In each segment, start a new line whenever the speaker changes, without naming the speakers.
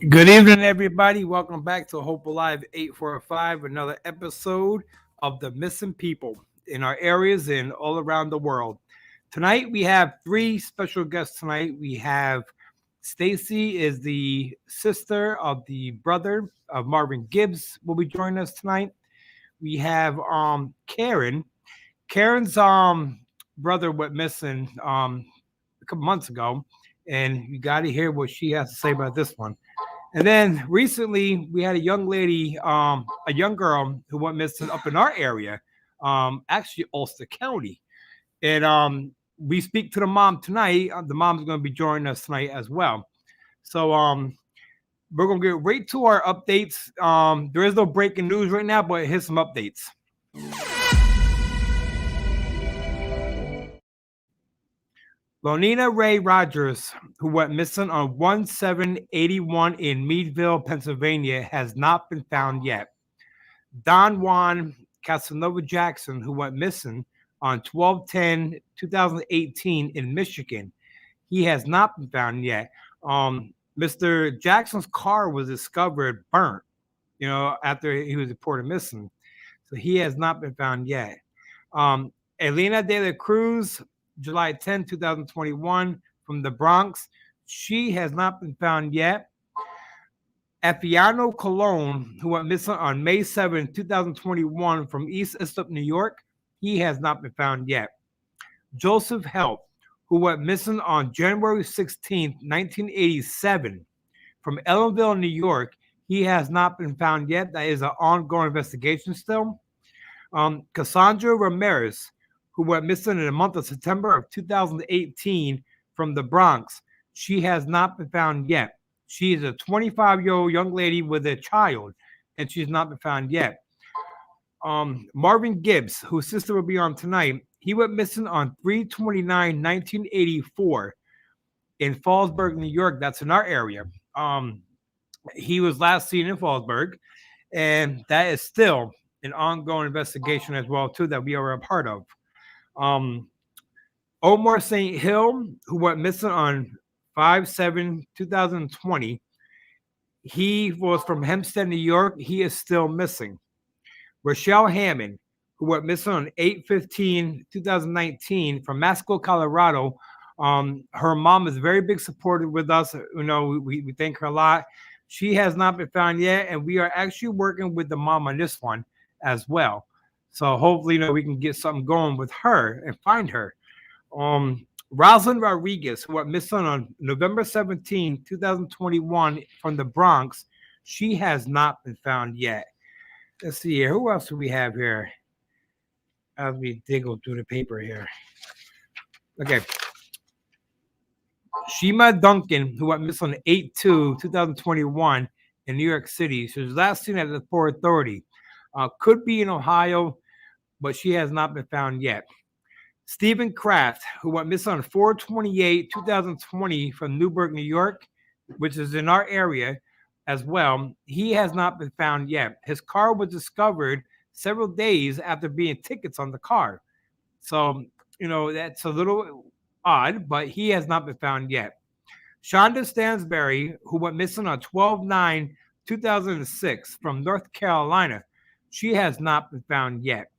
Good evening, everybody. Welcome back to Hope Alive 845, another episode of the missing people in our areas and all around the world. Tonight we have three special guests. Tonight we have Stacy, is the sister of the brother of Marvin Gibbs, will be joining us tonight. We have Karen. Karen's brother went missing a couple months ago, and you got to hear what she has to say about this one. And then recently we had a young lady, a young girl who went missing up in our area, actually Ulster County. And we speak to the mom tonight. The mom's going to be joining us tonight as well. So we're going to get right to our updates. There is no breaking news right now, but here's some updates. Lonina Ray Rogers, who went missing on 1781 in Meadville, Pennsylvania, has not been found yet. Don Juan Casanova Jackson, who went missing on 12/10/2018 in Michigan, he has not been found yet. Mr. Jackson's car was discovered burnt, after he was reported missing. So he has not been found yet. Elena de la Cruz, July 10, 2021, from the Bronx. She has not been found yet. Afiano Colon, who went missing on May 7, 2021, from East Islip, New York. He has not been found yet. Joseph Help, who went missing on January 16, 1987, from Ellenville, New York. He has not been found yet. That is an ongoing investigation still. Cassandra Ramirez, who went missing in the month of September of 2018 from the Bronx. She has not been found yet. She is a 25-year-old young lady with a child, and she's not been found yet. Marvin Gibbs, whose sister will be on tonight, he went missing on 3/29/1984 in Fallsburg, New York. That's in our area. He was last seen in Fallsburg, and that is still an ongoing investigation as well, too, that we are a part of. Omar St. Hill, who went missing on 5/7/2020, he was from Hempstead, New York. He is still missing. Rochelle Hammond, who went missing on 8/15/2019 from Masco, Colorado. Her mom is very big supporter with us. We thank her a lot. She has not been found yet, and we are actually working with the mom on this one as well. So hopefully, we can get something going with her and find her. Rosalind Rodriguez, who went missing on November 17, 2021 from the Bronx. She has not been found yet. Let's see here. Who else do we have here? As we diggle through the paper here. Okay. Shima Duncan, who went missing on 8/2/2021 in New York City. She was last seen at the Port Authority. Could be in Ohio, but she has not been found yet. Stephen Kraft, who went missing on 4/28/2020 from Newburgh, New York, which is in our area as well. He has not been found yet. His car was discovered several days after being tickets on the car. So, that's a little odd, but he has not been found yet. Shonda Stansberry, who went missing on 12/9/2006 from North Carolina. She has not been found yet.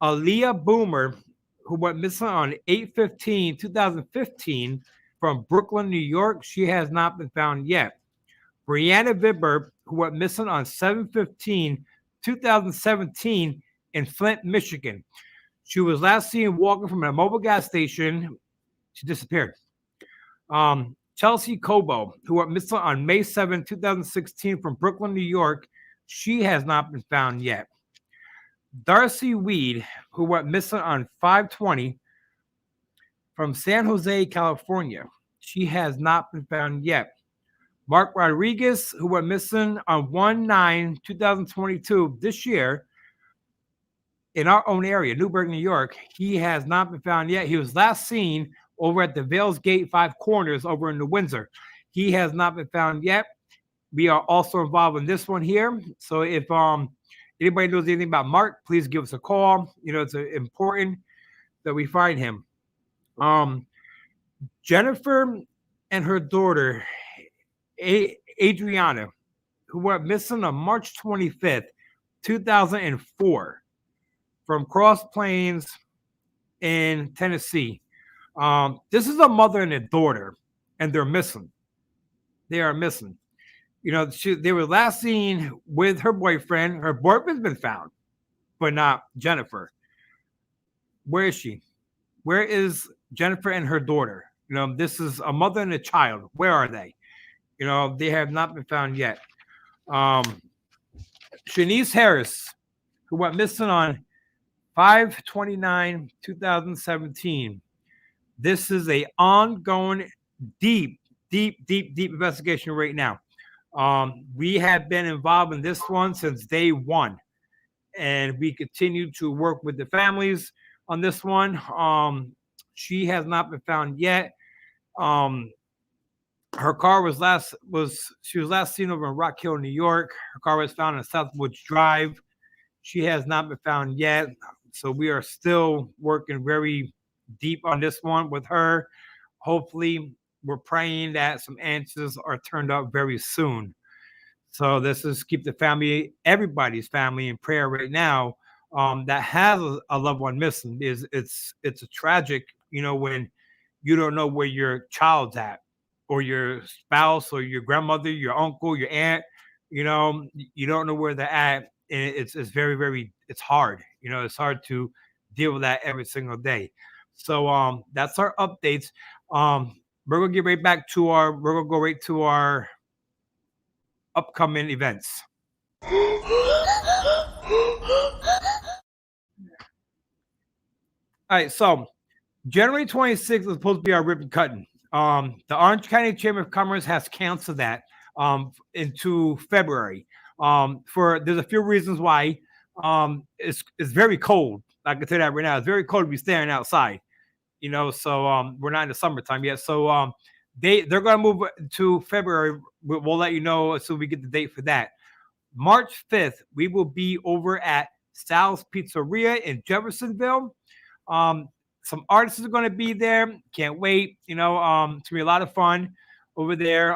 Aaliyah Boomer, who went missing on 8/15/2015 from Brooklyn, New York. She has not been found yet. Brianna Vibber, who went missing on 7/15/2017 in Flint, Michigan. She was last seen walking from a mobile gas station. She disappeared. Chelsea Cobo, who went missing on May 7, 2016 from Brooklyn, New York. She has not been found yet. Darcy Weed, who went missing on 5/20 from San Jose, California. She has not been found yet. Mark Rodriguez, who went missing on 1/9/2022 this year in our own area, Newburgh, New York. He has not been found yet. He was last seen over at the Vales Gate 5 Corners over in New Windsor. He has not been found yet. We are also involved in this one here. So if anybody knows anything about Mark, please give us a call. It's important that we find him. Jennifer and her daughter, Adriana, who went missing on March 25th, 2004, from Cross Plains in Tennessee. This is a mother and a daughter, and they're missing. They are missing. They were last seen with her boyfriend. Her boyfriend's been found, but not Jennifer. Where is she? Where is Jennifer and her daughter? This is a mother and a child. Where are they? They have not been found yet. Shanice Harris, who went missing on 5/29/2017. This is a ongoing, deep investigation right now. We have been involved in this one since day one, and we continue to work with the families on this one. She has not been found yet. Her car was last seen over in Rock Hill, New York. Her car was found in Southwoods Drive. She has not been found yet. So we are still working very deep on this one with her. Hopefully, we're praying that some answers are turned up very soon. So this is keep the family, everybody's family, in prayer right now. That has a loved one missing. It's a tragic, when you don't know where your child's at, or your spouse, or your grandmother, your uncle, your aunt. You don't know where they're at, and it's very, very, it's hard. It's hard to deal with that every single day. So that's our updates. We're gonna get right back to we're gonna go right to our upcoming events. All right, so January 26th is supposed to be our ribbon cutting. The Orange County Chamber of Commerce has canceled that into February. There's a few reasons why. It's very cold. I can tell you that right now. It's very cold to be standing outside. So we're not in the summertime yet. So they're going to move to February. We'll let you know as soon as we get the date for that. March 5th, we will be over at Sal's Pizzeria in Jeffersonville. Some artists are going to be there. Can't wait. It's going to be a lot of fun over there.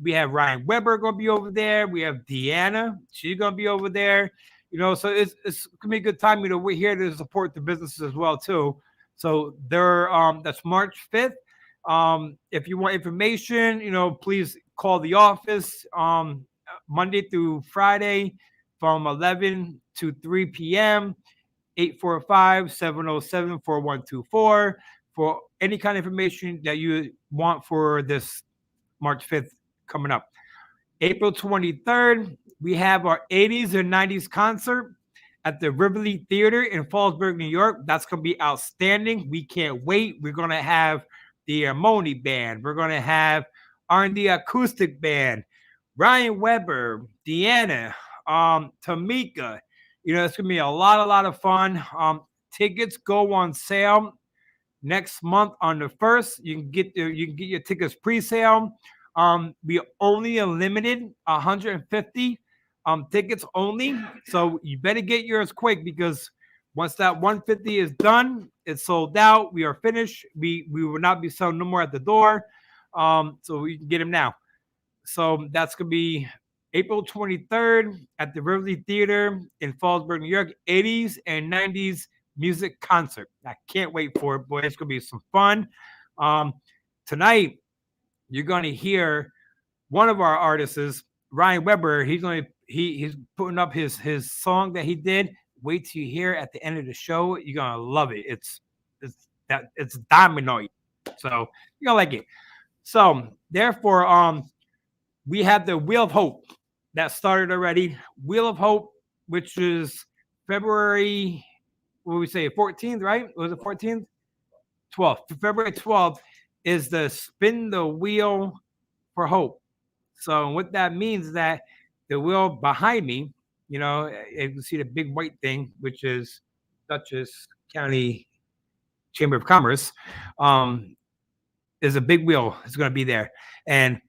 We have Ryan Weber going to be over there. We have Deanna. She's going to be over there. So it's going to be a good time. We're here to support the businesses as well, too. So that's March 5th. If you want information, please call the office Monday through Friday from 11 to 3 p.m. 845-707-4124 for any kind of information that you want for this March 5th coming up. April 23rd, we have our 80s and 90s concert at the Rivoli Theater in Fallsburg, New York. That's going to be outstanding. We can't wait. We're going to have the Harmony Band. We're going to have R&D Acoustic Band, Ryan Weber, Deanna, Tamika. It's going to be a lot of fun. Tickets go on sale next month on the 1st. You can get your tickets pre-sale. We only limited 150 tickets only. So you better get yours quick, because once that 150 is done, it's sold out. We are finished. We will not be selling no more at the door. So you can get them now. So that's going to be April 23rd at the Rivoli Theater in Fallsburg, New York, 80s and 90s music concert. I can't wait for it, boy. It's going to be some fun. Tonight, you're going to hear one of our artists, Ryan Weber. He's putting up his song that he did. Wait till you hear at the end of the show. You're going to love it. It's Dynamite. So you're going to like it. So therefore, we have the Wheel of Hope that started already. Wheel of Hope, which is February, what would we say, 14th, right? Was it 14th? 12th. February 12th is the Spin the Wheel for Hope. So what that means is that the wheel behind me, you can see the big white thing, which is Dutchess County Chamber of Commerce, is a big wheel. It's going to be there. And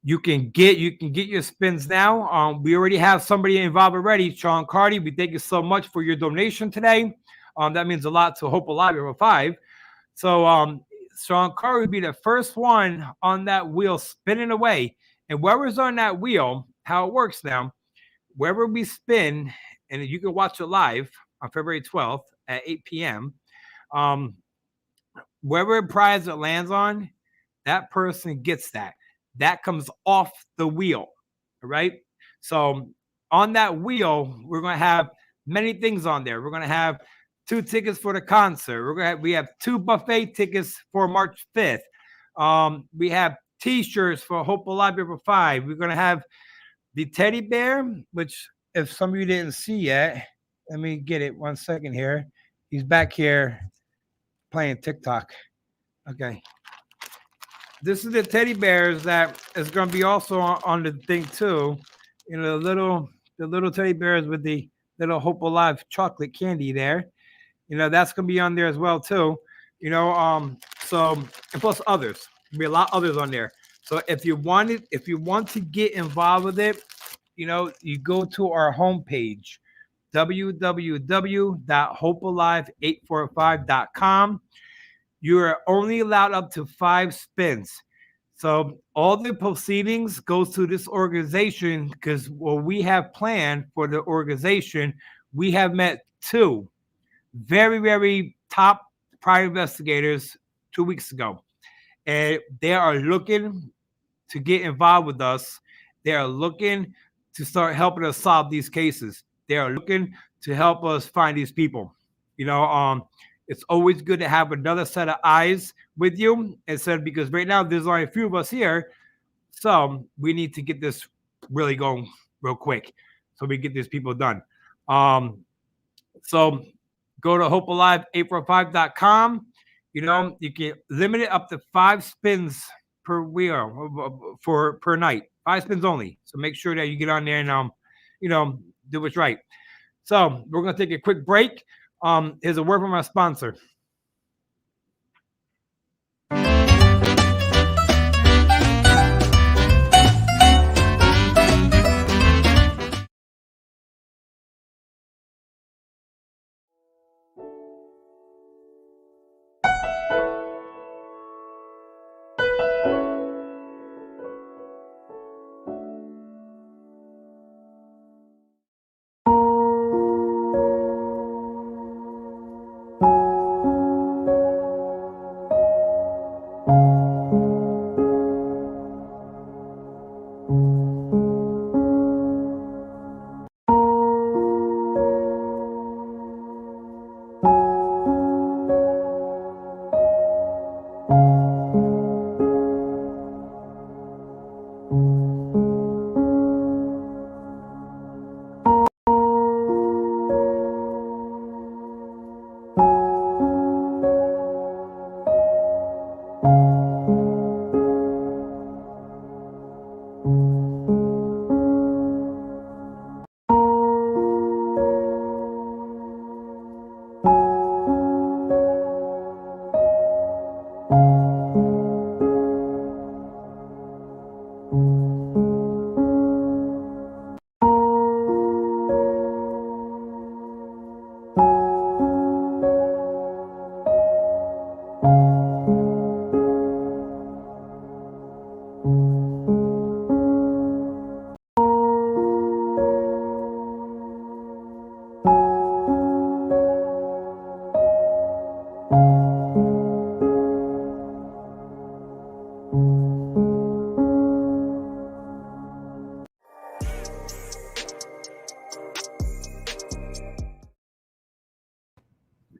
you can get your spins now. We already have somebody involved already, Sean Carty. We thank you so much for your donation today. That means a lot to Hope Alive 5. So Sean Carty would be the first one on that wheel spinning away. And whoever's on that wheel, how it works now, wherever we spin, and you can watch it live on February 12th at 8 p.m. Wherever prize it lands on, that person gets that. That comes off the wheel, right? So on that wheel, we're going to have many things on there. We're going to have 2 tickets for the concert. We have 2 buffet tickets for March 5th. We have T-shirts for Hopeful Live April 5. We're going to have the teddy bear, which if some of you didn't see yet, let me get it 1 second here. He's back here playing TikTok. Okay. This is the teddy bears that is going to be also on the thing too. You know, the little teddy bears with the little Hope Alive chocolate candy there. You know, that's going to be on there as well too. You know, so and plus others. There'll be a lot of others on there. So if you want to get involved with it, you know, you go to our homepage, www.hopealive845.com. You are only allowed up to 5 spins. So all the proceedings goes to this organization because what we have planned for the organization, we have met 2 very, very top private investigators 2 weeks ago. And they are looking to get involved with us. They are looking to start helping us solve these cases. They are looking to help us find these people. You know, it's always good to have another set of eyes with you instead, because right now there's only a few of us here. So we need to get this really going real quick so we get these people done. So go to hopealive845.com. You know, you can limit it up to 5 spins per wheel per night. 5 spins only. So make sure that you get on there and you know, do what's right. So we're gonna take a quick break. Here's a word from our sponsor.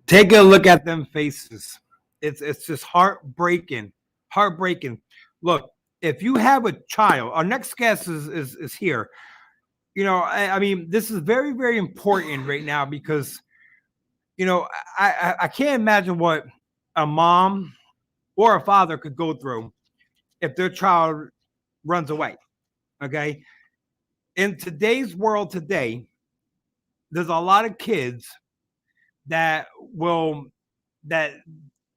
Take a look at them faces. It's just heartbreaking. Look, if you have a child, our next guest is here. You know, I mean, this is very, very important right now because, you know, I can't imagine what a mom or a father could go through if their child runs away. Okay. In today's world today, there's a lot of kids that don't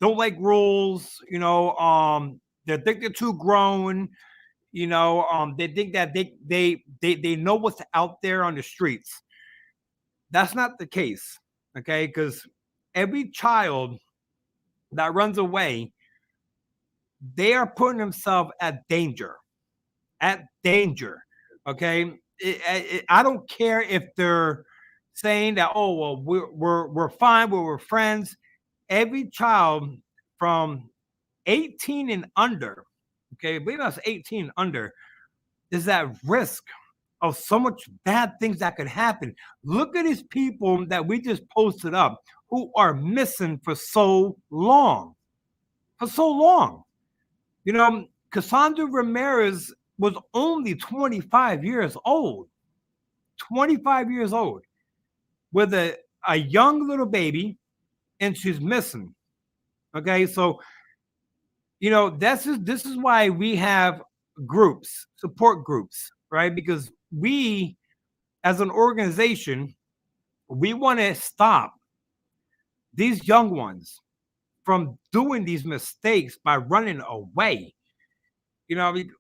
like rules, you know, they think they're too grown, you know, they think that they know what's out there on the streets. That's not the case, okay? Because every child that runs away, they are putting themselves at danger, at danger. Okay, I don't care if they're saying that, oh well, we're fine, we're friends. Every child from 18 and under, okay, I believe that's 18 and under, is at risk of so much bad things that could happen. Look at these people that we just posted up who are missing for so long. For so long. You know, Cassandra Ramirez was only 25 years old. 25 years old with a young little baby, and she's missing. Okay, so this is why we have groups, support groups, right? Because we, as an organization, we want to stop these young ones from doing these mistakes by running away. I mean,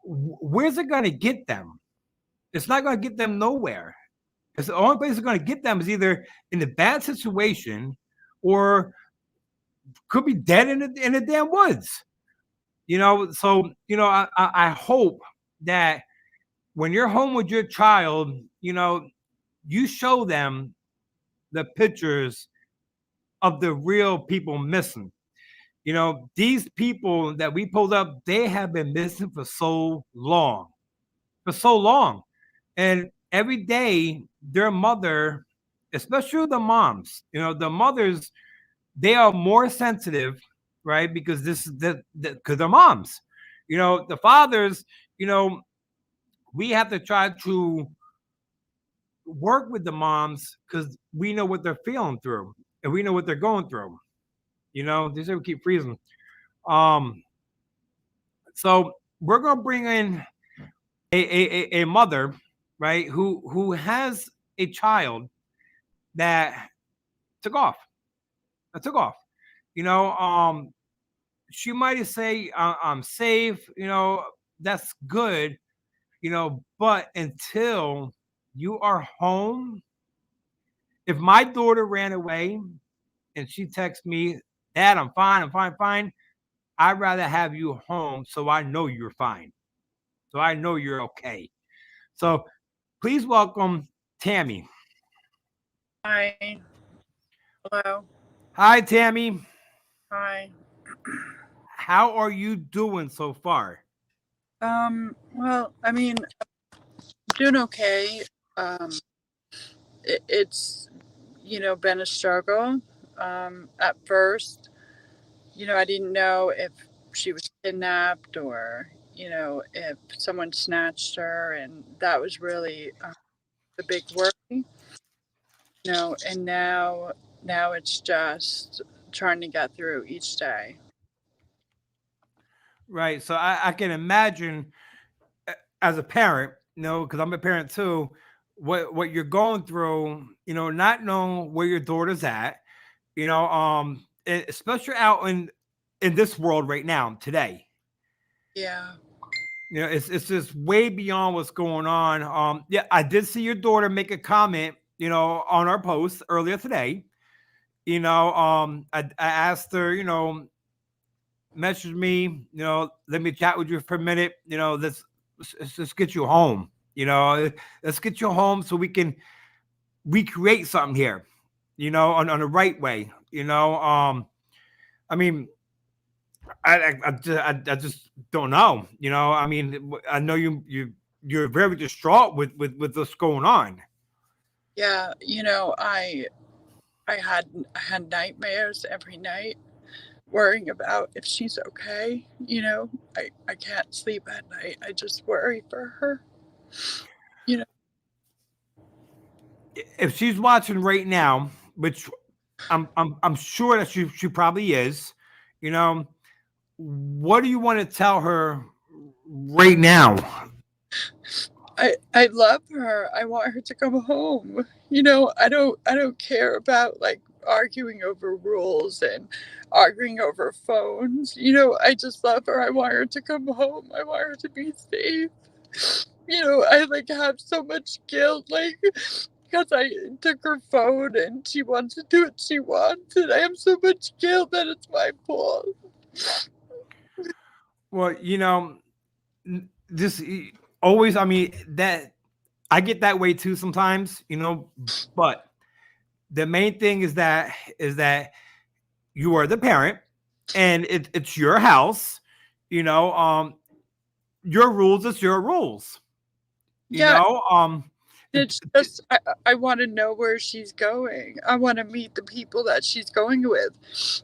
where's it going to get them? It's not going to get them nowhere. It's the only place it's going to get them is either in a bad situation or could be dead in the damn woods. So I hope that when you're home with your child, you show them the pictures of the real people missing. These people that we pulled up, they have been missing for so long, and every day their mother, especially the moms, the mothers, they are more sensitive, right? Because this is because they're moms. The fathers, we have to try to work with the moms because we know what they're feeling through and we know what they're going through. These are keep freezing. So we're gonna bring in a mother, right, who has a child that took off. That took off. She might say, I'm safe, that's good, but until you are home, if my daughter ran away and she texts me, Dad, I'm fine, I'd rather have you home so I know you're fine. So I know you're okay. So please welcome Tammy.
Hi. Hello.
Hi, Tammy.
Hi.
How are you doing so far?
Well, I mean, doing okay. Um, it's, been a struggle. At first, I didn't know if she was kidnapped or, if someone snatched her. And that was really the big worry, and now it's just trying to get through each day.
Right. So I can imagine as a parent, because I'm a parent too, what you're going through, not knowing where your daughter's at, especially out in this world right now today.
Yeah.
It's just way beyond what's going on. Yeah, I did see your daughter make a comment, on our post earlier today. I asked her, message me, let me chat with you for a minute. Let's just get you home. Let's get you home so we can recreate something here, on the right way. I mean, I just don't know. I mean, I know you're very distraught with what's going on.
Yeah. I had nightmares every night worrying about if she's okay. I can't sleep at night. I just worry for her. You know,
If she's watching right now, which I'm sure that she probably is, you know, what do you want to tell her right now?
I love her. I want her to come home. I don't care about like arguing over rules and arguing over phones. I just love her. I want her to come home. I want her to be safe. I like have so much guilt, like because I took her phone and she wants to do what she wants, and I have so much guilt that it's my fault.
Well, just always, I mean, that I get that way too sometimes, but the main thing is that you are the parent and it's your house, you know, your rules is your rules, you
Yeah,
know, it,
it's just I want to know where she's going. I want to meet the people that she's going with,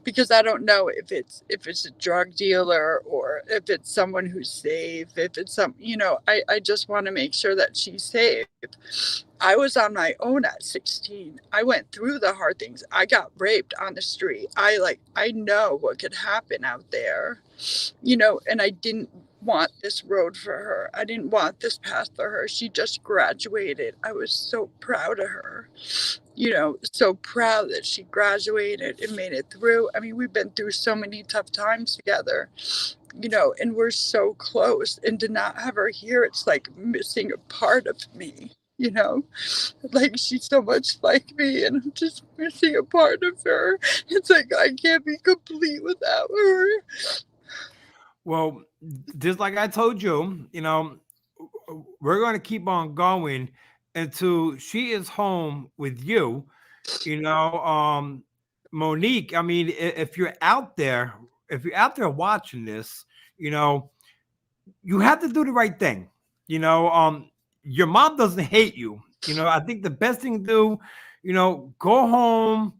because I don't know if it's a drug dealer or if it's someone who's safe. If it's some, I just want to make sure that she's safe. I was on my own at 16. I went through the hard things. I got raped on the street. I know what could happen out there, and I didn't want this road for her. I didn't want this path for her. She just graduated. I was so proud of her, so proud that she graduated and made it through. I mean, we've been through so many tough times together, and we're so close. And to not have her here, it's like missing a part of me. Like she's so much like me, and I'm just missing a part of her. It's like I can't be complete without her.
well, just like I told you, we're going to keep on going until she is home with you. You know, Monique, I mean, if you're out there watching this, you know, you have to do the right thing. You know, your mom doesn't hate you. I think the best thing to do, go home,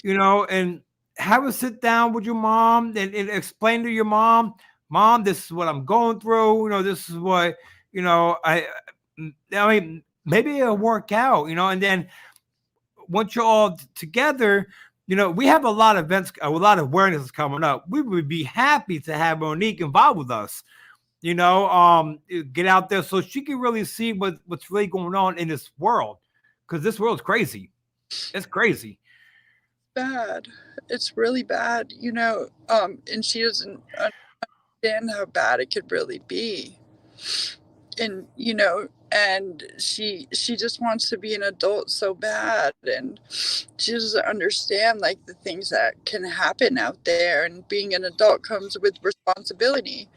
and have a sit down with your mom and explain to your mom, this is what I'm going through. This is what, I mean, maybe it'll work out, and then once you're all together, we have a lot of events, a lot of awareness is coming up. We would be happy to have Monique involved with us, get out there so she can really see what's really going on in this world. Because this world's crazy. It's crazy.
Bad. It's really bad, and she doesn't understand how bad it could really be. And she just wants to be an adult so bad, and she doesn't understand like the things that can happen out there. And being an adult comes with responsibility,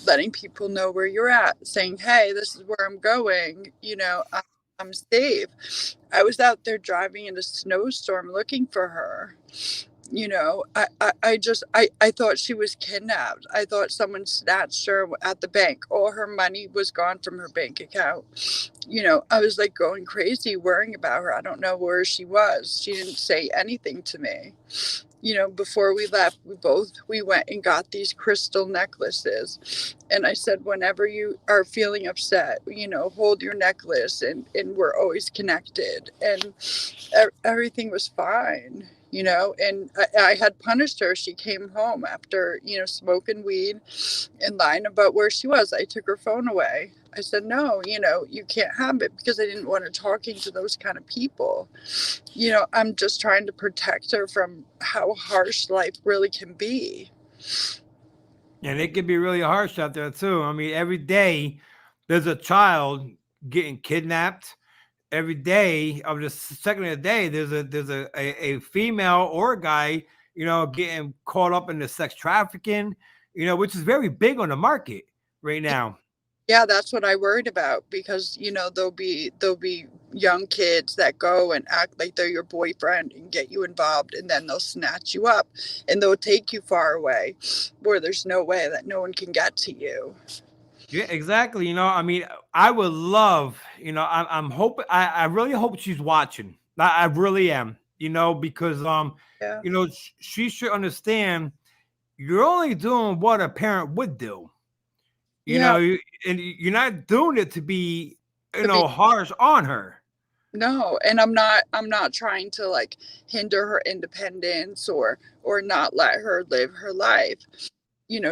letting people know where you're at, saying, hey, this is where I'm going, I'm safe. I was out there driving in a snowstorm looking for her. I thought she was kidnapped. I thought someone snatched her at the bank. All her money was gone from her bank account. I was like going crazy worrying about her. I don't know where she was. She didn't say anything to me. Before we left, we went and got these crystal necklaces. And I said, whenever you are feeling upset, hold your necklace, and we're always connected. And everything was fine. And I had punished her. She came home after, smoking weed and lying about where she was. I took her phone away. I said, no, you can't have it, because I didn't want her talking to those kind of people. I'm just trying to protect her from how harsh life really can be.
And it can be really harsh out there too. I mean, every day there's a child getting kidnapped. Every day of the second of the day, there's a female or a guy, getting caught up in the sex trafficking, which is very big on the market right now.
Yeah, that's what I worried about, because there'll be young kids that go and act like they're your boyfriend and get you involved, and then they'll snatch you up and they'll take you far away where there's no way that no one can get to you.
Yeah, exactly. I mean, I would love, I'm hoping, I really hope she's watching. I really am, because,
Yeah.
she should understand you're only doing what a parent would do,
Yeah.
and you're not doing it to be,
To be
harsh on her.
No, and I'm not trying to like hinder her independence or not let her live her life.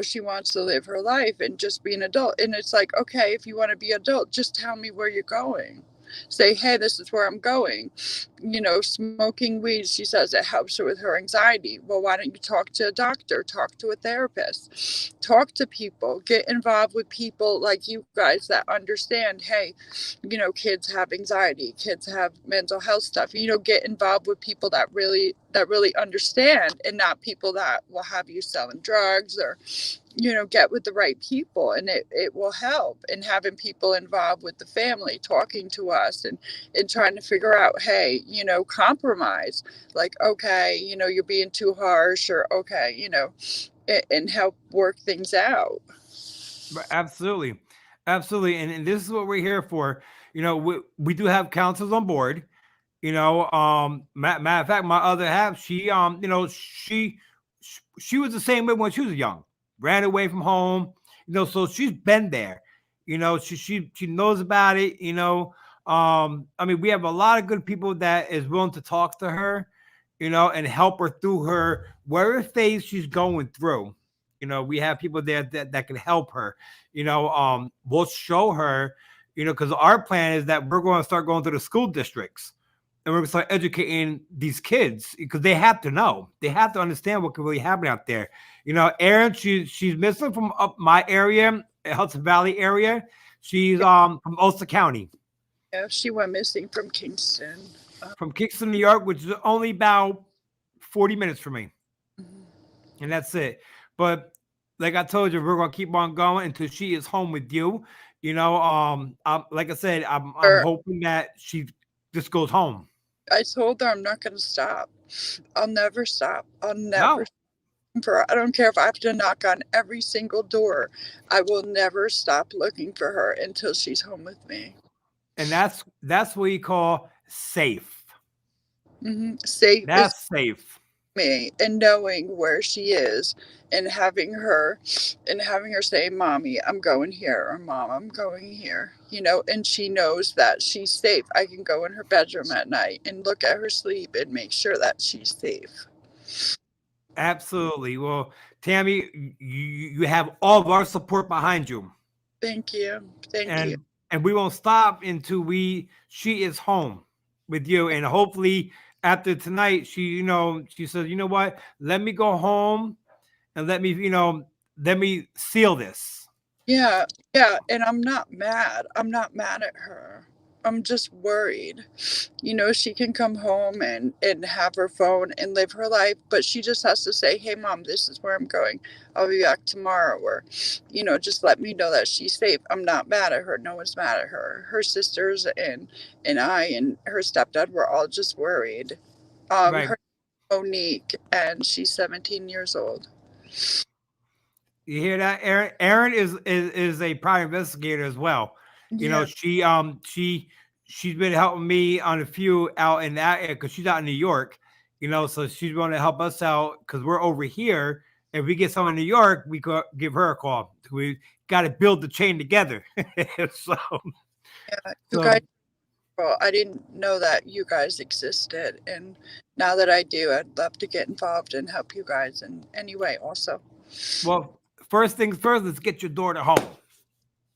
She wants to live her life and just be an adult. And it's like, okay, if you want to be adult, just tell me where you're going. Say, hey, this is where I'm going. Smoking weed, she says it helps her with her anxiety. Well, why don't you talk to a doctor, talk to a therapist, talk to people, get involved with people like you guys that understand, hey, kids have anxiety, kids have mental health stuff. Get involved with people that really understand, and not people that will have you selling drugs or get with the right people, and it will help. And having people involved with the family talking to us, and trying to figure out, hey, compromise, like, okay, you're being too harsh, or okay, and help work things out.
Absolutely. Absolutely. And this is what we're here for. We do have counselors on board. Matter of fact, my other half, she was the same way when she was young, ran away from home, so she's been there. She knows about it. I mean, we have a lot of good people that is willing to talk to her, and help her through her whatever phase she's going through. We have people there that can help her. We'll show her, because our plan is that we're going to start going to the school districts, and we're going to start educating these kids, because they have to know. They have to understand what can really happen out there. Erin, she's missing from up my area, Hudson Valley area. She's from Ulster County.
Yeah, she went missing from Kingston.
From Kingston, New York, which is only about 40 minutes from me. Mm-hmm. And that's it. But like I told you, we're going to keep on going until she is home with you. Like I said, I'm hoping that she just goes home.
I told her I'm not going to stop. I'll never stop. I'll never stop for her. I don't care if I have to knock on every single door. I will never stop looking for her until she's home with me.
And that's what you call safe.
Mm-hmm. Safe.
That's safe.
Me, and knowing where she is, and having her say, "Mommy, I'm going here," or "Mom, I'm going here," and she knows that she's safe. I can go in her bedroom at night and look at her sleep and make sure that she's safe.
Absolutely. Well, Tammy, you have all of our support behind you.
Thank you. Thank you.
And we won't stop until she is home with you, and hopefully after tonight, she says, you know what? Let me go home and let me seal this.
Yeah. And I'm not mad. I'm not mad at her. I'm just worried. She can come home and have her phone and live her life, but she just has to say, "Hey, Mom, this is where I'm going. I'll be back tomorrow," or, just let me know that she's safe. I'm not mad at her. No one's mad at her. Her sisters and I and her stepdad were all just worried.
Right.
Her Monique, and she's 17 years old.
You hear that, Erin? Erin is a private investigator as well.
Yeah.
She's been helping me on a few out in that area, because she's out in New York. So she's going to help us out because we're over here. If we get someone in New York, we could give her a call. We got to build the chain together. So,
yeah, you guys. Well, I didn't know that you guys existed, and now that I do, I'd love to get involved and help you guys in any way also.
Well, first things first, let's get your daughter home.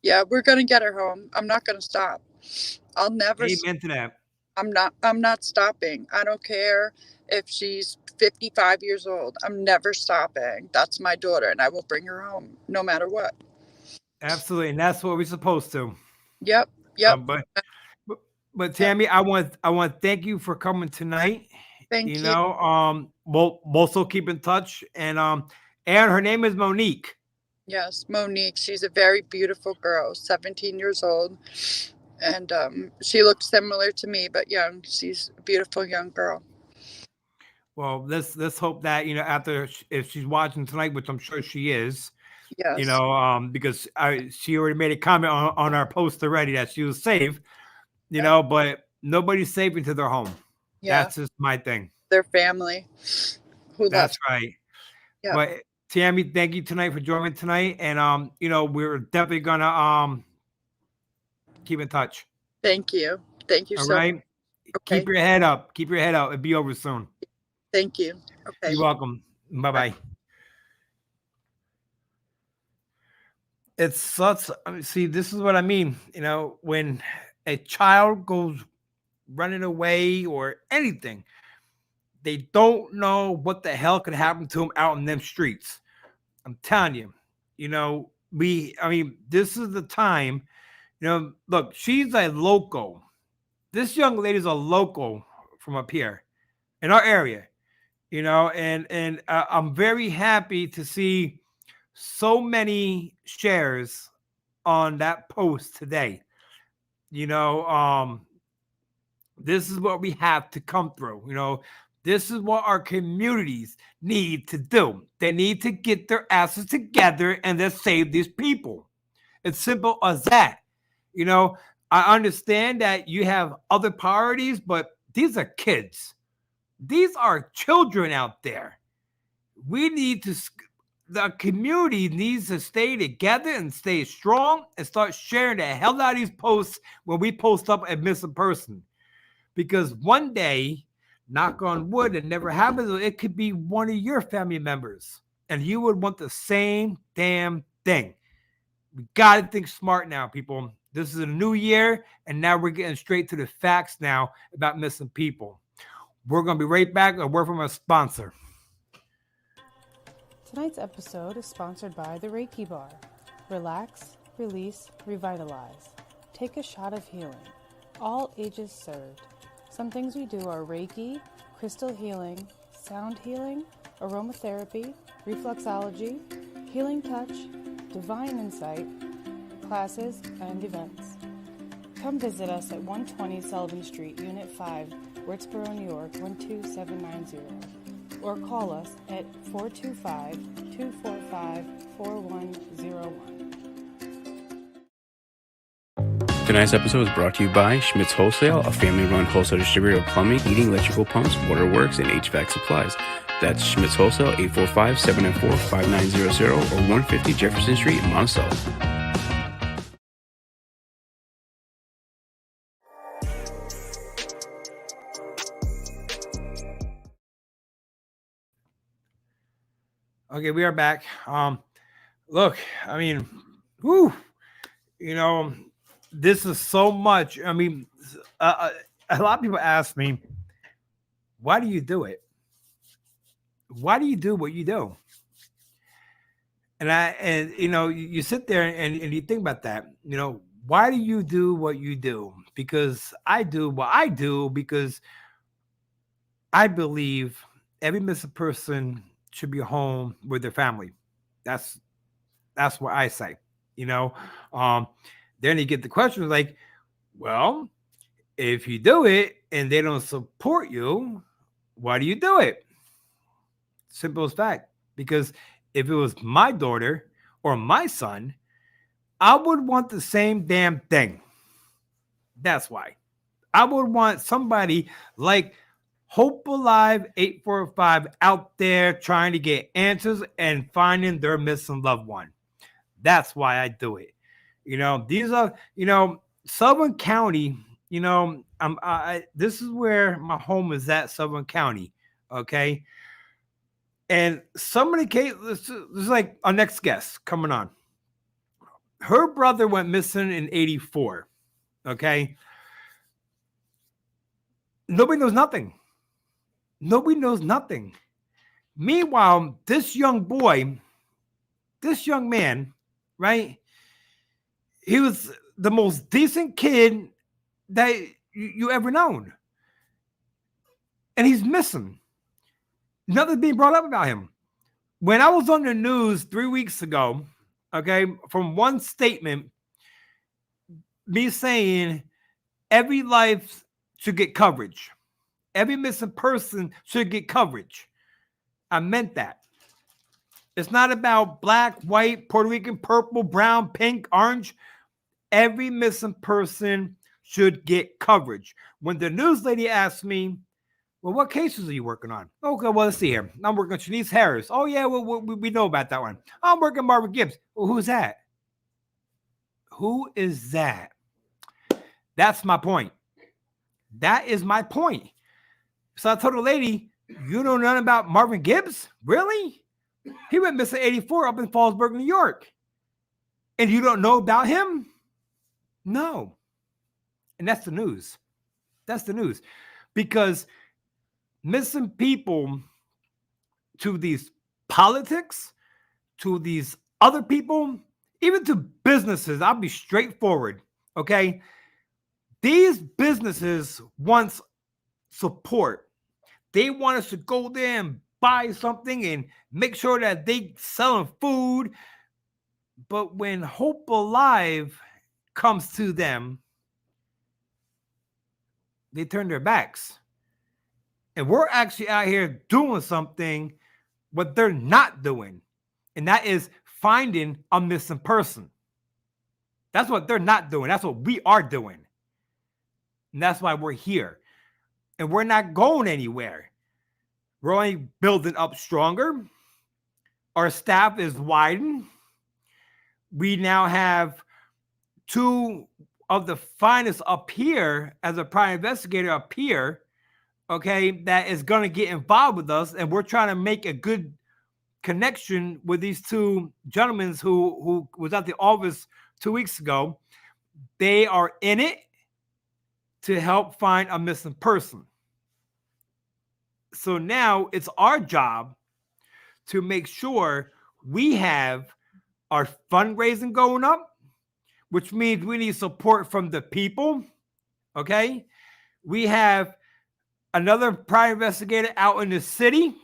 Yeah, we're going to get her home. I'm not going to stop. I'll never.
Amen to that.
I'm not stopping. I don't care if she's 55 years old. I'm never stopping. That's my daughter, and I will bring her home no matter what.
Absolutely. And that's what we're supposed to.
Yep.
But Tammy, I want to thank you for coming tonight.
Thank you.
We'll also keep in touch. And her name is Monique.
Yes, Monique. She's a very beautiful girl, 17 years old. And she looks similar to me, but young. She's a beautiful young girl.
Well, let's hope that, after, if she's watching tonight, which I'm sure she is,
yes.
Because she already made a comment on our post already that she was safe, but nobody's safe until they're home. Yeah. That's just my thing.
Their family.
That's right. Yeah. But Tammy, thank you tonight for joining tonight. And, we're definitely going to keep in touch.
Thank you. Thank you
so much. Okay. Keep your head up. Keep your head up. It'll be over soon.
Thank you.
Okay. You're welcome. Bye-bye. It's such, see, this is what I mean. When a child goes running away or anything, they don't know what the hell could happen to them out in them streets. I'm telling you, this is the time, look, she's a local. This young lady's a local from up here in our area, and I'm very happy to see so many shares on that post today. You know, this is what we have to come through. You know, this is what our communities need to do. They need to get their asses together and then save these people. It's simple as that. You know, I understand that you have other priorities, but these are kids. These are children out there. We need to, the community needs to stay together and stay strong and start sharing the hell out of these posts when we post up a missing person. Because one day, knock on wood, it never happens. It could be one of your family members, and you would want the same damn thing. We got to think smart now, people. This is a new year, and now we're getting straight to the facts now about missing people. We're going to be right back. A word from our sponsor.
Tonight's episode is sponsored by the Reiki Bar. Relax, release, revitalize. Take a shot of healing. All ages served. Some things we do are Reiki, crystal healing, sound healing, aromatherapy, reflexology, healing touch, divine insight, classes, and events. Come visit us at 120 Sullivan Street, Unit 5, Wurtsboro, New York, 12790. Or call us at 425-245-4101.
Tonight's episode is brought to you by Schmitz Wholesale, a family-run wholesale distributor of plumbing, heating, electrical pumps, waterworks, and HVAC supplies. That's Schmitz Wholesale, 845-794-5900 or 150 Jefferson Street in Monticello.
Okay, we are back. Look, I mean, whew, you know, this is so much. I mean, a lot of people ask me, why do you do it? Why do you do what you do? And you know, you sit there and you think about that. You know, why do you do what you do? Because I do what I do because I believe every missing person should be home with their family. That's what I say. You know, then you get the question like, well, if you do it and they don't support you, why do you do it? Simple as fact. Because if it was my daughter or my son, I would want the same damn thing. That's why. I would want somebody like Hope Alive 845 out there trying to get answers and finding their missing loved one. That's why I do it. You know, these are, you know, Sullivan County, you know, this is where my home is at, Sullivan County. Okay. And some of the cases, this is like our next guest coming on. Her brother went missing in 84. Okay. Nobody knows nothing. Nobody knows nothing. Meanwhile, this young boy, this young man, right? He was the most decent kid that you ever known. And he's missing. Nothing's being brought up about him. When I was on the news 3 weeks ago, okay, from one statement, me saying every life should get coverage. Every missing person should get coverage. I meant that. It's not about black, white, Puerto Rican, purple, brown, pink, orange. Every missing person should get coverage. When the news lady asked me, well, what cases are you working on? Okay, well, let's see here. I'm working on Shanice Harris. Oh, yeah, well, we know about that one. I'm working on Marvin Gibbs. Well, who's that? Who is that? That's my point. That is my point. So I told the lady, you know nothing about Marvin Gibbs? Really? He went missing 84 up in Fallsburg, New York. And you don't know about him? No. And that's the news. That's the news. Because missing people to these politics, to these other people, even to businesses, I'll be straightforward, okay? These businesses want support. They want us to go there and buy something and make sure that they selling food, But when Hope Alive comes to them, they turn their backs. And we're actually out here doing something what they're not doing. And that is finding a missing person. That's what they're not doing. That's what we are doing. And that's why we're here. And we're not going anywhere. We're only building up stronger. Our staff is widened. We now have 2 of the finest up here as a private investigator up here, okay, that is going to get involved with us. And we're trying to make a good connection with these 2 gentlemen who was at the office 2 weeks ago. They are in it to help find a missing person. So now it's our job to make sure we have our fundraising going up, which means we need support from the people. Okay. We have another private investigator out in the city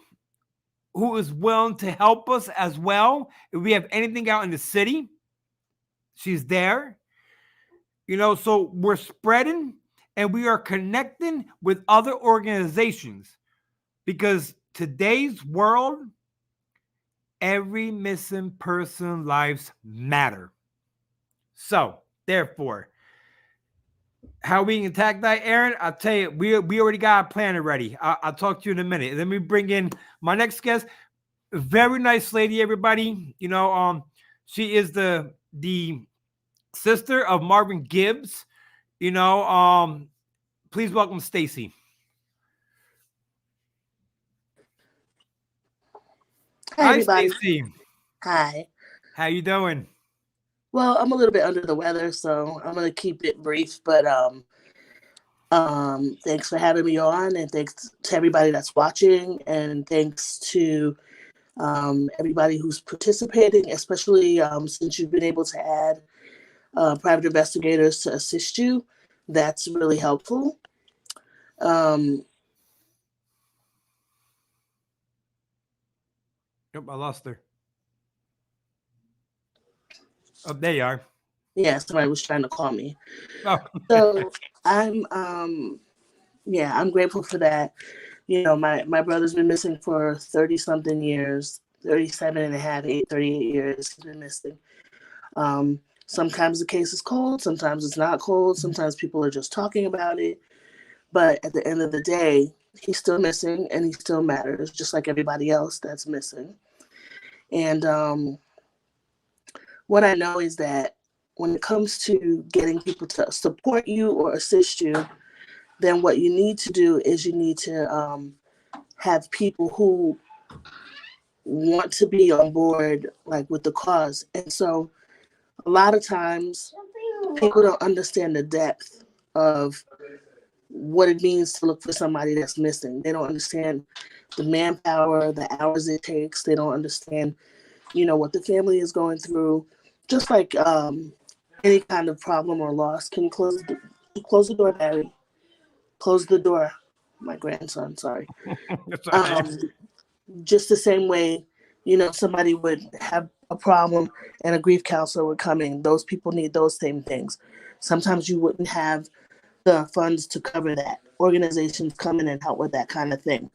who is willing to help us as well. If we have anything out in the city, she's there. So we're spreading and we are connecting with other organizations, because today's world, every missing person lives matter. So therefore, how we can attack that, Aaron, I'll tell you, we already got a plan already. I'll talk to you in a minute. Let me bring in my next guest. Very nice lady, everybody. She is the sister of Marvin Gibbs. Please welcome Stacy.
Hi, everybody.
Stacy.
Hi.
How you doing?
Well, I'm a little bit under the weather, so I'm going to keep it brief, but thanks for having me on, and thanks to everybody that's watching, and thanks to everybody who's participating, especially since you've been able to add private investigators to assist you. That's really helpful.
Nope, I lost her. Oh, there you are.
Yeah, somebody was trying to call me.
Oh.
So I'm grateful for that. My brother's been missing for 30-something years, 37 and a half, 38 years he's been missing. Sometimes the case is cold, sometimes it's not cold, sometimes people are just talking about it. But at the end of the day, he's still missing and he still matters, just like everybody else that's missing. And what I know is that when it comes to getting people to support you or assist you, then what you need to do is you need to have people who want to be on board, like, with the cause. And so a lot of times people don't understand the depth of what it means to look for somebody that's missing. They don't understand the manpower, the hours it takes. They don't understand, what the family is going through. Just like any kind of problem or loss. Can you close the door, Barry? Close the door. My grandson, sorry. Just the same way, somebody would have a problem and a grief counselor would come in. Those people need those same things. Sometimes you wouldn't have the funds to cover that. Organizations come in and help with that kind of thing.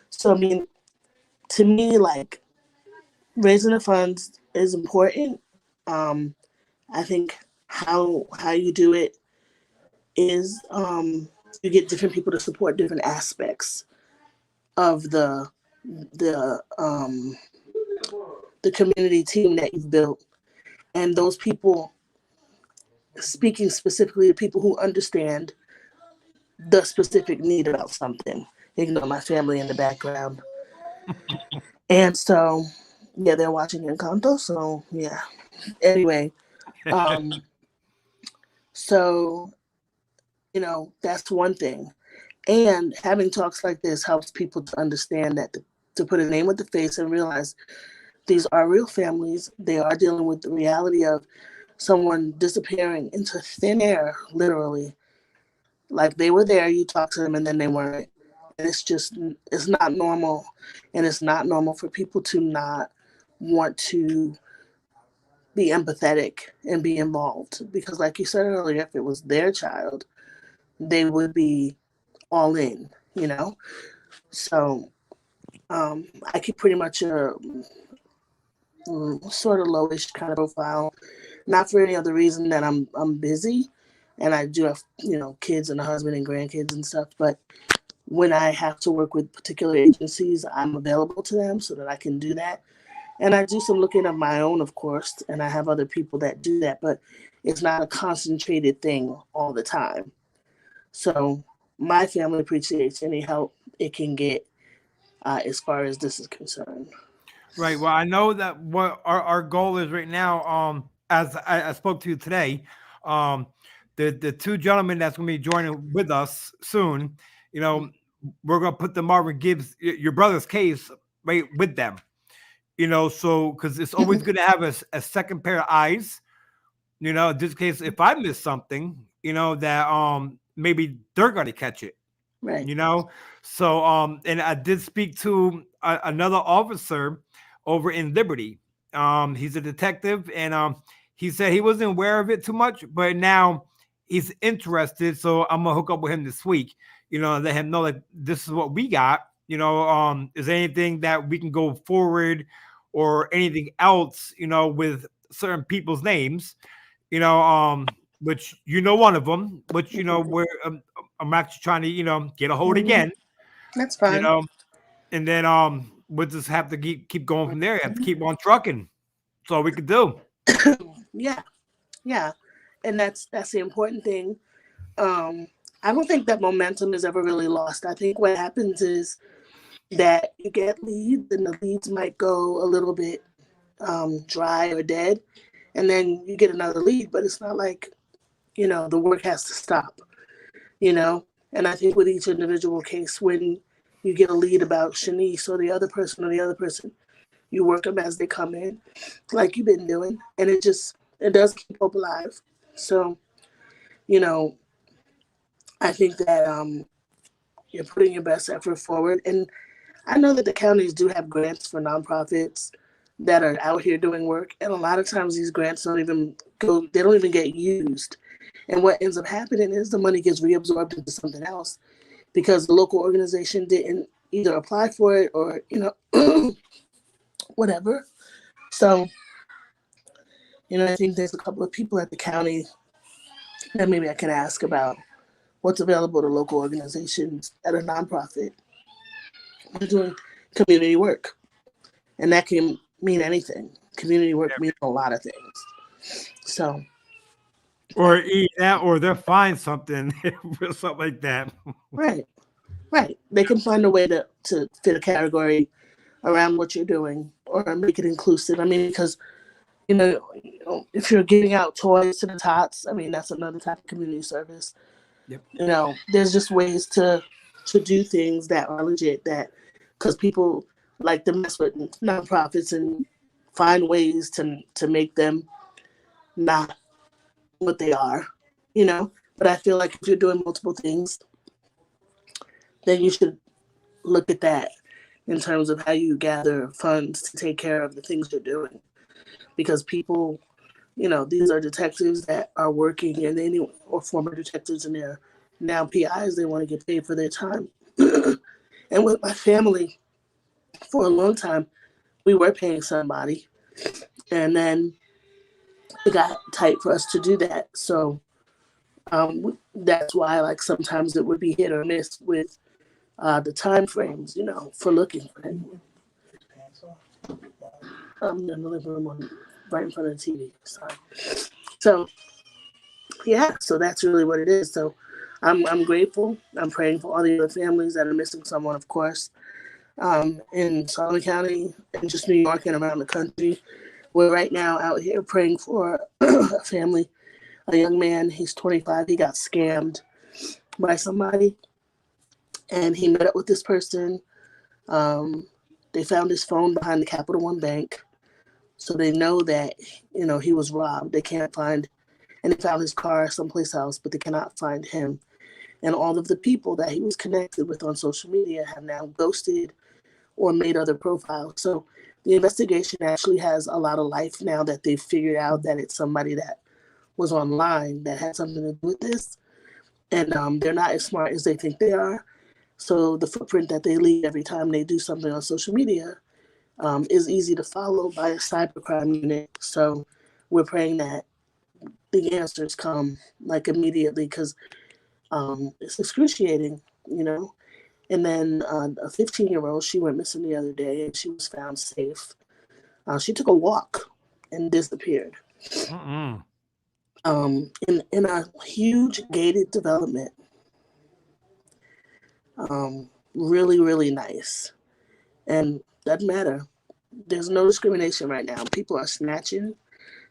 So, to me, like, raising the funds is important. I think how you do it is you get different people to support different aspects of the community team that you've built, and those people, speaking specifically to people who understand the specific need about something. My family in the background. And so, yeah, they're watching Encanto, so yeah. Anyway, so, that's one thing. And having talks like this helps people to understand that, to put a name with the face and realize these are real families. They are dealing with the reality of someone disappearing into thin air, literally. Like, they were there, you talk to them, and then they weren't. And it's not normal. And it's not normal for people to not want to be empathetic and be involved. Because like you said earlier, if it was their child, they would be all in, you know? So I keep pretty much a sort of lowish kind of profile, not for any other reason that I'm busy and I do have, you know, kids and a husband and grandkids and stuff, but when I have to work with particular agencies, I'm available to them so that I can do that. And I do some looking of my own, of course, and I have other people that do that, but it's not a concentrated thing all the time. So my family appreciates any help it can get as far as this is concerned.
Right. Well, I know that what our goal is right now, as I spoke to you today, the two gentlemen that's going to be joining with us soon, you know, we're going to put the Marvin Gibbs, your brother's case, right with them, you know, so because it's always going to have a second pair of eyes, you know, in this case, if I miss something, you know, that maybe they're going to catch it.
Right.
You know, so and I did speak to another officer over in Liberty. He's a detective, and he said he wasn't aware of it too much, but now he's interested. So I'm gonna hook up with him this week. You know, let him know that this is what we got. You know, is there anything that we can go forward, or anything else? You know, with certain people's names. You know, which you know one of them, which you know where. I'm actually trying to, you know, get a hold again.
That's fine.
You know, and then we'll just have to keep going from there. Have to keep on trucking. That's all we could do.
Yeah. And that's the important thing. I don't think that momentum is ever really lost. I think what happens is that you get leads and the leads might go a little bit dry or dead. And then you get another lead, but it's not like, you know, the work has to stop. You know, and I think with each individual case, when you get a lead about Shanice or the other person, you work them as they come in, like you've been doing, and it does keep hope alive. So, you know, I think that you're putting your best effort forward, and I know that the counties do have grants for nonprofits that are out here doing work, and a lot of times these grants don't even get used. And what ends up happening is the money gets reabsorbed into something else because the local organization didn't either apply for it or, you know, whatever. So, you know, I think there's a couple of people at the county that maybe I can ask about what's available to local organizations that are nonprofit. They're doing community work. And that can mean anything. Community work means a lot of things. So...
Or eat that, or they'll find something or something like that.
Right. They can find a way to fit a category around what you're doing or make it inclusive. I mean, because, you know, if you're giving out toys to the tots, I mean, that's another type of community service.
Yep.
You know, there's just ways to do things that are legit, that because people like to mess with nonprofits and find ways to make them not what they are, you know. But I feel like if you're doing multiple things, then you should look at that in terms of how you gather funds to take care of the things you're doing. Because people, you know, these are detectives that are working, and or former detectives, and they're now PIs. They want to get paid for their time. And with my family, for a long time, we were paying somebody, and then it got tight for us to do that. So that's why, like, sometimes it would be hit or miss with the time frames, you know, for looking for it. I'm in the living room right in front of the TV. Sorry. So, yeah, so that's really what it is. So I'm grateful. I'm praying for all the other families that are missing someone, of course, in Sullivan County and just New York and around the country. We're right now out here praying for a family, a young man. He's 25. He got scammed by somebody, and he met up with this person. They found his phone behind the Capital One Bank, so they know that, you know, he was robbed. They can't find, and they found his car someplace else, but they cannot find him. And all of the people that he was connected with on social media have now ghosted or made other profiles. So the investigation actually has a lot of life now that they've figured out that it's somebody that was online that had something to do with this. And they're not as smart as they think they are. So the footprint that they leave every time they do something on social media is easy to follow by a cybercrime unit. So we're praying that the answers come like immediately, because it's excruciating, you know. And then a 15-year-old, she went missing the other day and she was found safe. She took a walk and disappeared. In a huge gated development. Really, really nice. And doesn't matter. There's no discrimination right now. People are snatching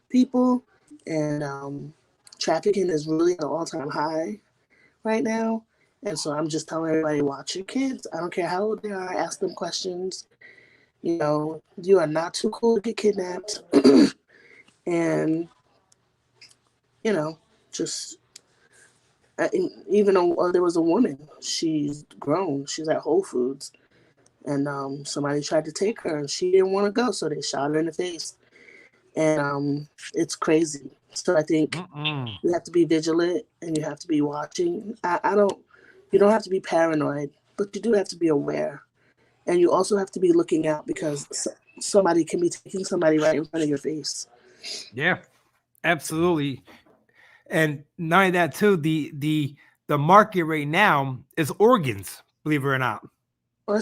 people, and trafficking is really at an all-time high right now. And so I'm just telling everybody, watch your kids. I don't care how old they are. Ask them questions. You know, you are not too cool to get kidnapped. And, you know, just even though there was a woman, she's grown. She's at Whole Foods. And somebody tried to take her, and she didn't want to go, so they shot her in the face. And it's crazy. So I think you have to be vigilant, and you have to be watching. You don't have to be paranoid, but you do have to be aware. And you also have to be looking out, because somebody can be taking somebody right in front of your face.
Yeah, absolutely. And not only that too, the market right now is organs, believe it or not.
Well,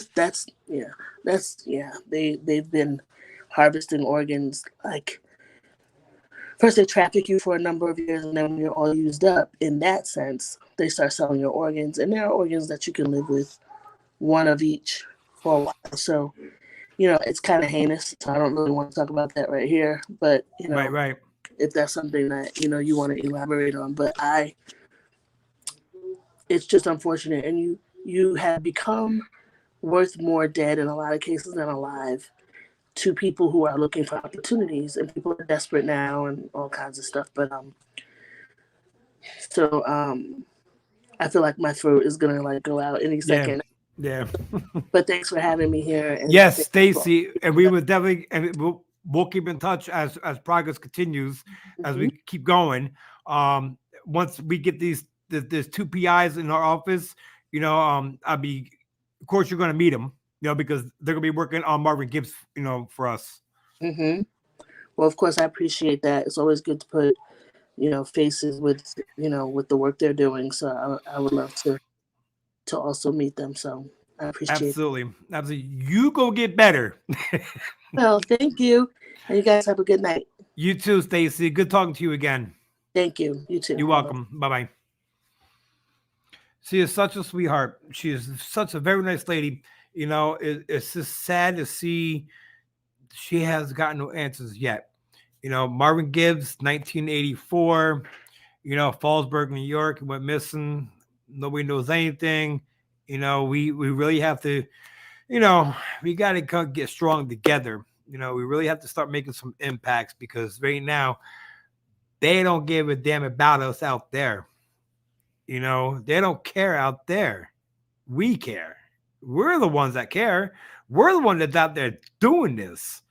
they've been harvesting organs. Like, first they traffic you for a number of years, and then when you're all used up, in that sense, they start selling your organs. And there are organs that you can live with, one of each, for a while. So, you know, it's kind of heinous. So I don't really want to talk about that right here. But, you know,
Right.
If that's something that, you know, you want to elaborate on. But it's just unfortunate. And you have become worth more dead in a lot of cases than alive to people who are looking for opportunities, and people are desperate now and all kinds of stuff. But I feel like my throat is gonna like go out any second.
Yeah.
But thanks for having me here. And
Yes, Stacy, and we will definitely, and we'll keep in touch as progress continues, as we keep going. Once we get there's 2 PIs in our office, you know, of course you're going to meet them, you know, because they're going to be working on Marvin Gibbs, you know, for us.
Well, of course, I appreciate that. It's always good to put, you know, faces with, you know, with the work they're doing. So I would love to also meet them. So I appreciate it.
Absolutely. You go get better.
Well, thank you. And you guys have a good night.
You too, Stacy. Good talking to you again.
Thank you. You too.
You're welcome. Bye-bye. She is such a sweetheart. She is such a very nice lady. You know, it's just sad to see she has gotten no answers yet. You know, Marvin Gibbs, 1984, you know, Fallsburg, New York, went missing. Nobody knows anything. You know, we really have to, you know, we got to get strong together. You know, we really have to start making some impacts, because right now they don't give a damn about us out there. You know, they don't care out there. We care. We're the ones that care. We're the one that's out there doing this.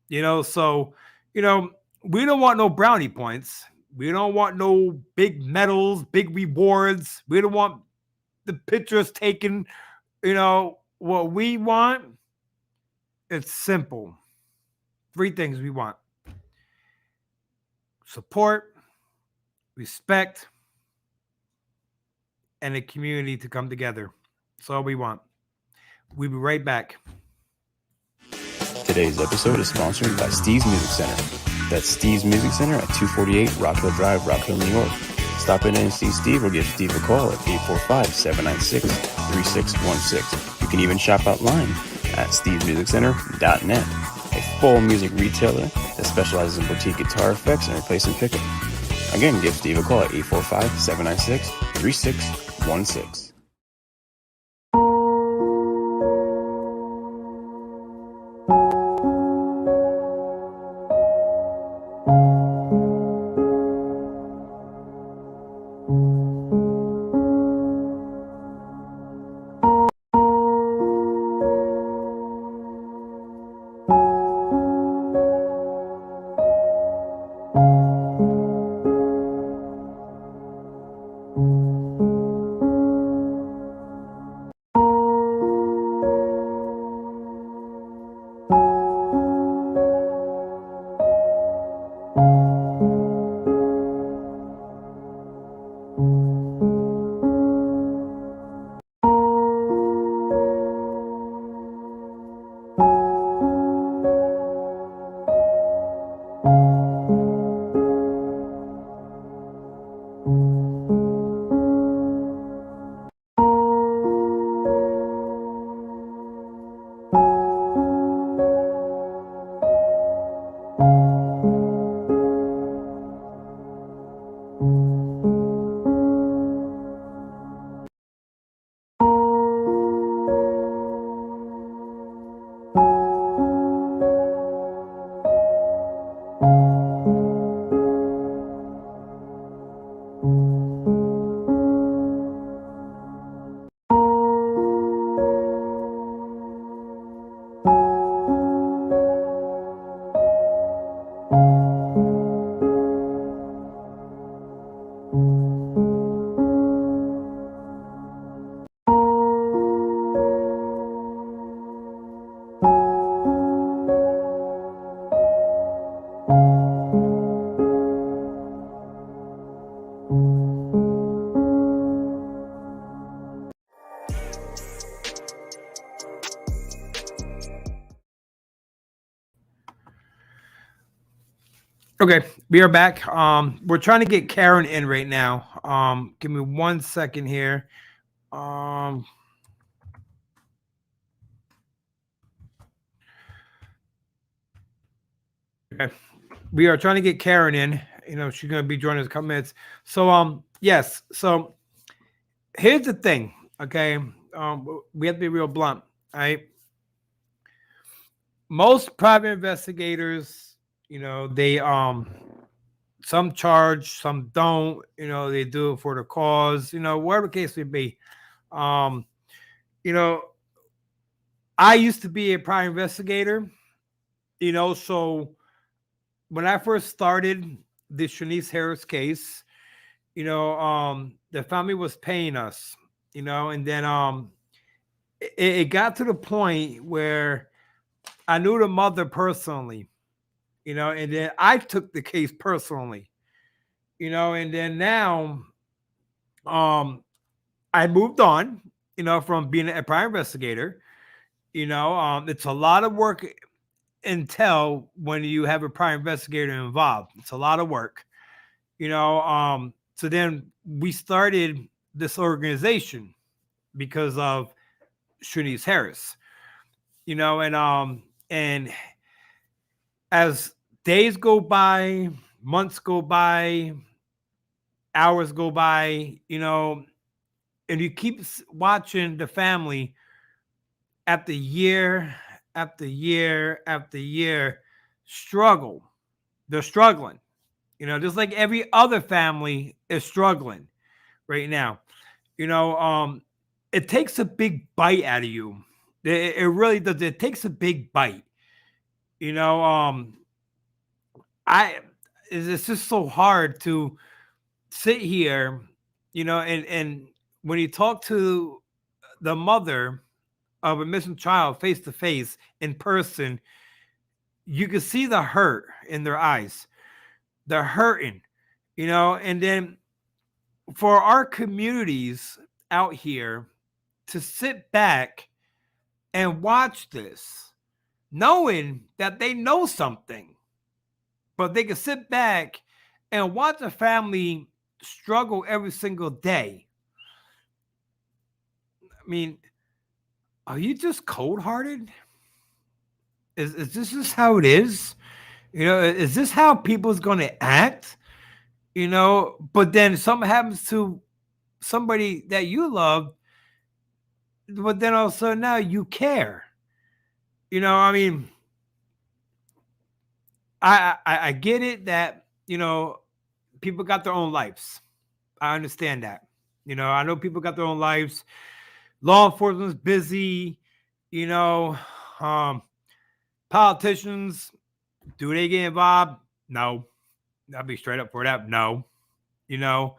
You know, so, you know, we don't want no brownie points. We don't want no big medals, big rewards. We don't want the pictures taken. You know, what we want, it's simple. 3 things we want: support, respect, and a community to come together. That's all we want. We'll be right back.
Today's episode is sponsored by Steve's Music Center. That's Steve's Music Center at 248 Rockville Drive, Rockville, New York. Stop in and see Steve, or give Steve a call at 845-796-3616. You can even shop online at stevesmusiccenter.net, a full music retailer that specializes in boutique guitar effects and replacement pickup. Again, give Steve a call at 845-796-3616.
Okay, we are back. We're trying to get Karen in right now. Give me 1 second here. Um, okay. We are trying to get Karen in. You know, she's gonna be joining us in a couple minutes. So, yes. So here's the thing. Okay, we have to be real blunt. All right. Most private investigators, you know, they some charge, some don't. You know, they do it for the cause. You know, whatever the case may be. Um, you know, I used to be a private investigator. You know, so when I first started the Shanice Harris case, you know, the family was paying us. You know, and then it got to the point where I knew the mother personally. You know, and then I took the case personally. You know, and then now, I moved on. You know, from being a private investigator. You know, it's a lot of work until when you have a private investigator involved. It's a lot of work. You know, so then we started this organization because of Shanice Harris. You know, and as days go by, months go by, hours go by, you know, and you keep watching the family after year after year after year struggle. They're struggling, you know, just like every other family is struggling right now. You know, it takes a big bite out of you. It really does. It takes a big bite. You know, I it's just so hard to sit here, you know, and when you talk to the mother of a missing child face to face in person, you can see the hurt in their eyes. They're hurting, you know, and then for our communities out here to sit back and watch this, knowing that they know something, but they can sit back and watch a family struggle every single day. I mean, are you just cold hearted? Is this just how it is? You know, is this how people's going to act? You know, but then something happens to somebody that you love, but then all of a sudden now you care. You know, I mean, I get it that, you know, people got their own lives. I understand that. You know, I know people got their own lives. Law enforcement's busy. You know, um, politicians, do they get involved? No. I'll be straight up for that. No. You know,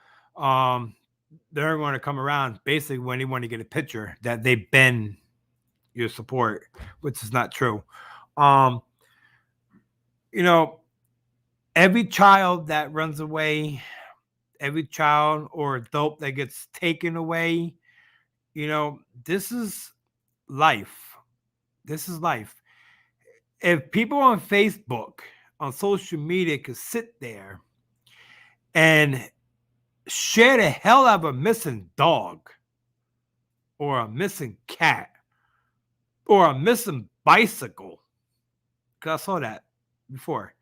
they're going to come around basically when they want to get a picture that they bend your support, which is not true. You know, every child that runs away, every child or adult that gets taken away, you know, this is life. This is life. If people on Facebook, on social media could sit there and share the hell out of a missing dog or a missing cat or a missing bicycle, because I saw that before,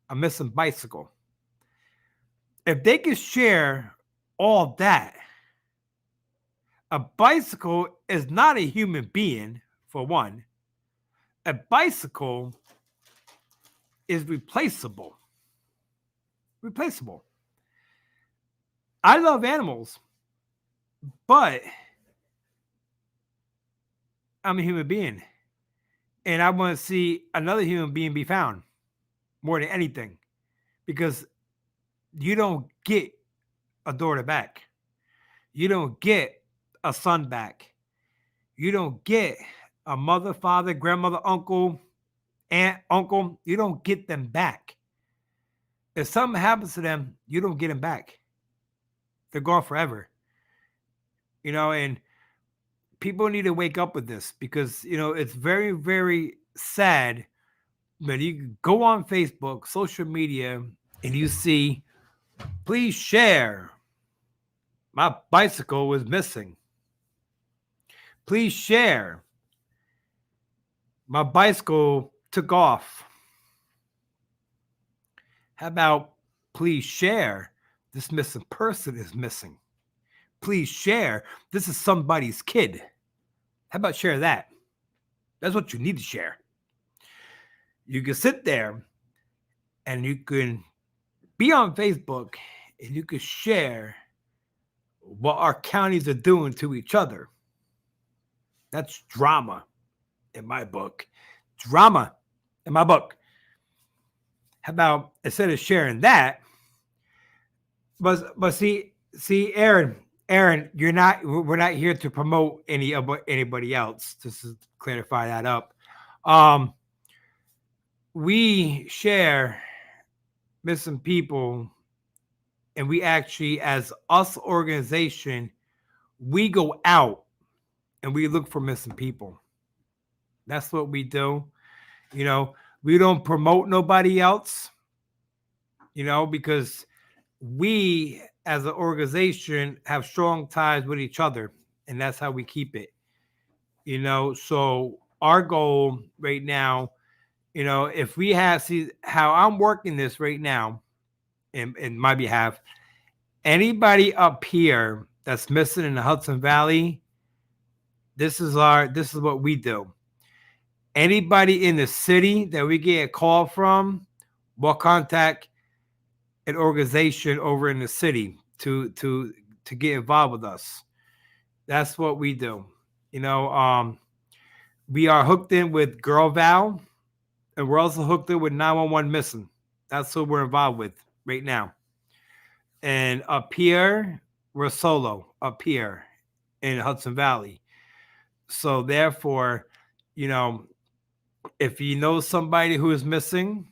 a missing bicycle. if they can share all that, a bicycle is not a human being, for one. A bicycle is replaceable. Replaceable. I love animals, but I'm a human being. And I want to see another human being be found more than anything. Because you don't get a daughter back. You don't get a son back. You don't get a mother, father, grandmother, uncle, aunt, uncle. You don't get them back. If something happens to them, you don't get them back. They're gone forever. And people need to wake up with this because, it's very, very sad when you go on Facebook, social media, and you see, please share. My bicycle was missing. Please share. My bicycle took off. How about please share? This missing person is missing. Please share. This is somebody's kid. How about share that? That's what you need to share. You can sit there and you can be on Facebook and you can share what our counties are doing to each other. That's drama in my book. Drama in my book. How about instead of sharing that, but see, Aaron, we're not here to promote anybody else. Just to clarify that up. We share missing people, and we actually, as us organization, we go out and we look for missing people. That's what we do. We don't promote nobody else, because we as an organization have strong ties with each other, and that's how we keep it. So our goal right now, if we see how I'm working this right now in my behalf, anybody up here that's missing in the Hudson Valley, this is what we do. Anybody in the city that we get a call from, we'll contact an organization over in the city to get involved with us. That's what we do. We are hooked in with Girl Val, and we're also hooked in with 911 Missing. That's what we're involved with right now. And up here, we're solo up here in Hudson Valley. So therefore, if you know somebody who is missing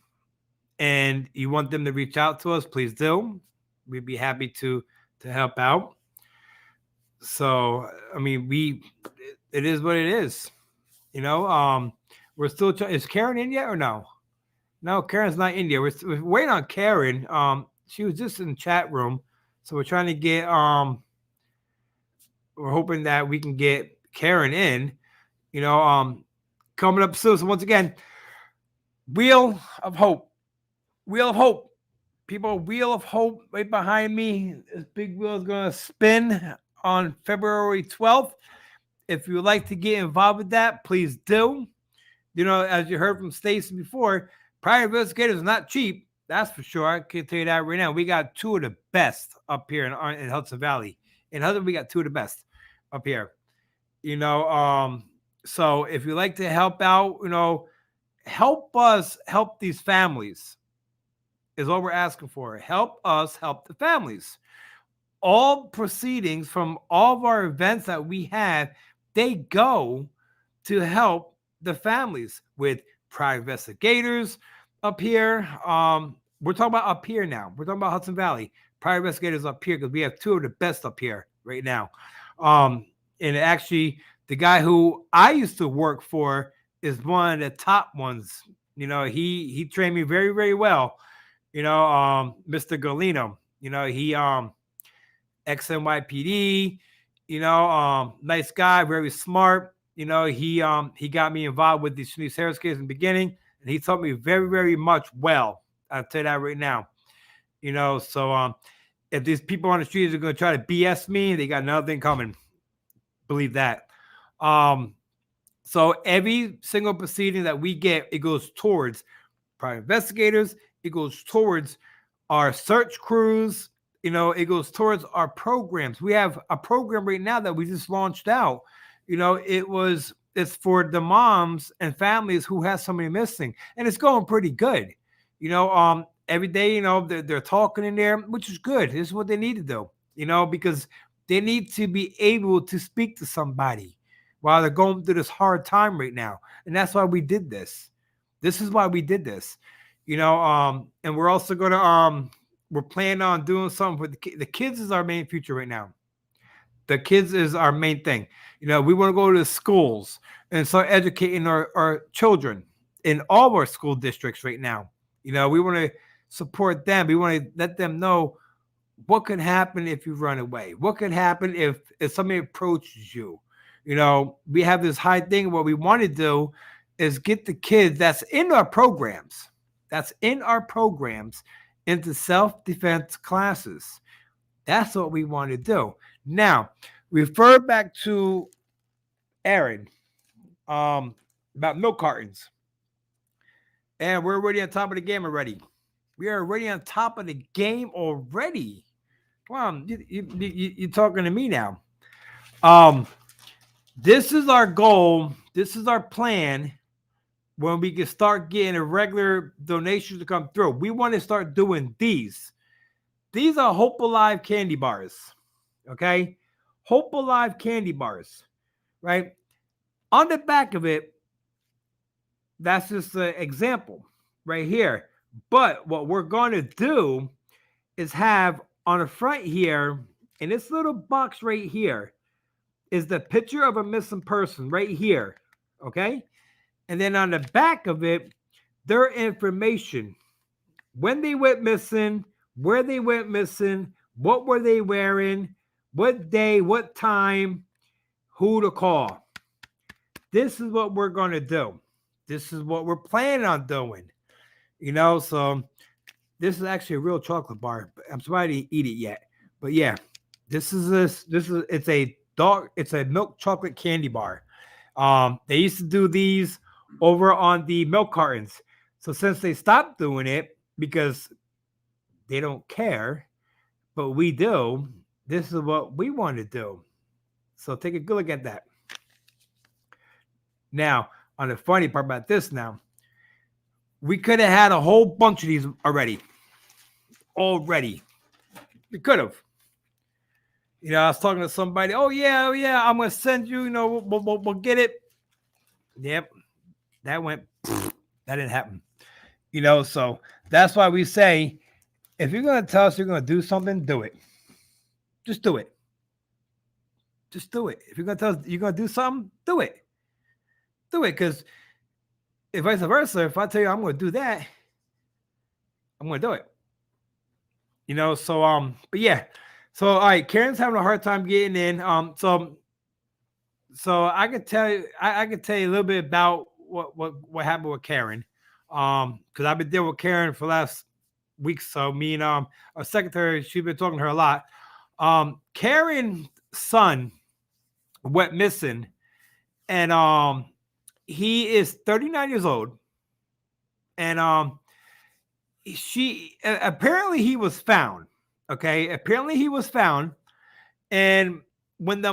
and you want them to reach out to us, please do. We'd be happy to help out. So, it is what it is. We're still is Karen in yet or no? No, Karen's not in yet. We're waiting on Karen. She was just in the chat room. So we're trying to get, we're hoping that we can get Karen in, coming up soon. So once again, Wheel of Hope. Wheel of Hope. People, Wheel of Hope right behind me. This big wheel is going to spin on February 12th. If you would like to get involved with that, please do. As you heard from Stacy before, private investigators are not cheap. That's for sure. I can tell you that right now. We got two of the best up here in Hudson Valley. In Hudson, we got two of the best up here. So if you like to help out, help us help these families is what we're asking for. Help us help the families. All proceedings from all of our events that we have, they go to help the families with private investigators up here. We're talking about up here now. We're talking about Hudson Valley. Private investigators up here because we have two of the best up here right now. And actually, the guy who I used to work for is one of the top ones. He trained me very, very well. Mr. Galino. He ex-NYPD. Nice guy, very smart. He got me involved with the Shanice Harris case in the beginning, and he taught me very, very much well. I'll tell you that right now. So if these people on the streets are going to try to BS me, they got another thing coming. Believe that. So every single proceeding that we get, it goes towards private investigators. It goes towards our search crews. It goes towards our programs. We have a program right now that we just launched out. It's for the moms and families who have somebody missing, and it's going pretty good. Every day, they're talking in there, which is good. This is what they need to do, because they need to be able to speak to somebody while they're going through this hard time right now. And that's why we did this. This is why we did this, and we're also going to, we're planning on doing something with the kids is our main future right now. The kids is our main thing. We want to go to the schools and start educating our children in all of our school districts right now. We want to support them. We want to let them know what can happen if you run away. What can happen if somebody approaches you. We have this high thing. What we want to do is get the kids that's in our programs, into self-defense classes. That's what we want to do. Now, refer back to Aaron about milk cartons. And we're already on top of the game already. We are already on top of the game already. Wow, you're talking to me now. This is our goal. This is our plan when we can start getting a regular donations to come through. We want to start doing these. These are Hope Alive candy bars. Okay? Hope Alive candy bars. Right? On the back of it, that's just an example right here. But what we're going to do is have on the front here, in this little box right here, is the picture of a missing person right here. Okay? And then on the back of it, their information. When they went missing, where they went missing, what were they wearing, what day, what time, who to call. This is what we're going to do. This is what we're planning on doing. So this is actually a real chocolate bar. I'm sorry to eat it yet. But yeah, it's a milk chocolate candy bar. They used to do these over on the milk cartons. So since they stopped doing it because they don't care, but we do, this is what we want to do. So take a good look at that. Now, on the funny part about this now, we could have had a whole bunch of these already. We could have. I was talking to somebody. Oh yeah, I'm gonna send you. We'll get it. Yep, that went. That didn't happen. So that's why we say, if you're gonna tell us you're gonna do something, do it. Just do it. Just do it. If you're gonna tell us you're gonna do something, do it. Do it, because if vice versa, if I tell you I'm gonna do that, I'm gonna do it. But yeah. So all right, Karen's having a hard time getting in. So I could tell you, I could tell you a little bit about what happened with Karen. Because I've been dealing with Karen for the last week. So me and our secretary, she's been talking to her a lot. Karen's son went missing, and he is 39 years old, and apparently he was found. Okay, apparently he was found, and when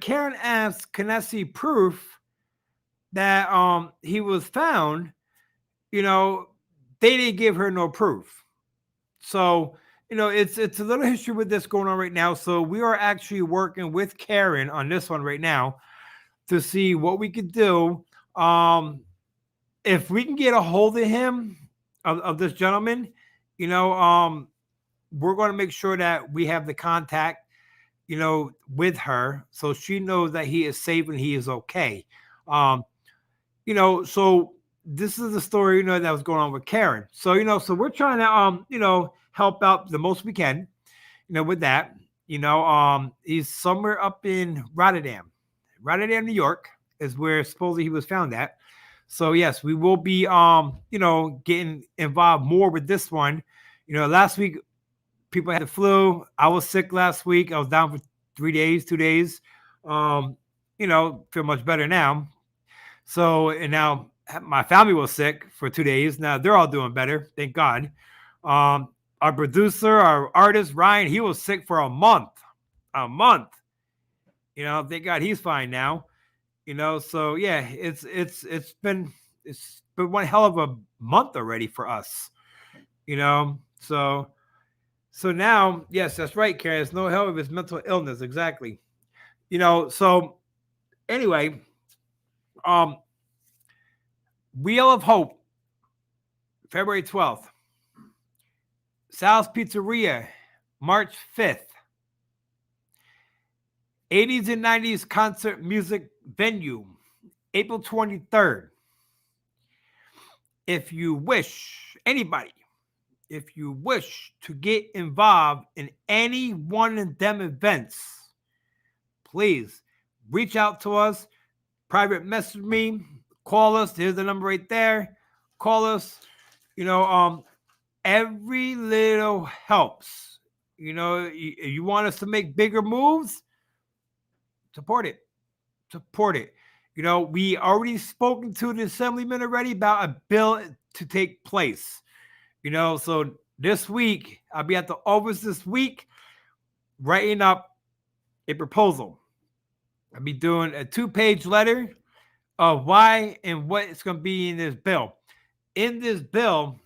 Karen asked, "Can I see proof that he was found?" they didn't give her no proof. So it's a little history with this going on right now. So we are actually working with Karen on this one right now to see what we could do. If we can get a hold of him, of this gentleman, we're going to make sure that we have the contact, with her, so she knows that he is safe and he is okay. So this is the story, that was going on with Karen. So, so we're trying to, help out the most we can, with that. He's somewhere up in Rotterdam, New York is where supposedly he was found at. So yes, we will be, getting involved more with this one. Last week people had the flu. I was sick last week. I was down for 3 days, 2 days. Feel much better now. So, and now my family was sick for 2 days. Now they're all doing better. Thank God. Our producer, our artist, Ryan, he was sick for a month. Thank God he's fine now. So yeah, it's been one hell of a month already for us. So now, yes, that's right, Karen. It's no hell of his mental illness, exactly. So anyway, Wheel of Hope, February 12th. Sal's Pizzeria, March 5th. 80s and 90s concert music venue, April 23rd. If you wish to get involved in any one of them events, please reach out to us, private message me, call us. Here's the number right there. Call us. Every little helps. You want us to make bigger moves? Support it. We already spoken to the assemblyman already about a bill to take place. So this week, I'll be at the office this week writing up a proposal. I'll be doing a 2-page letter of why and what it's going to be in this bill. In this bill,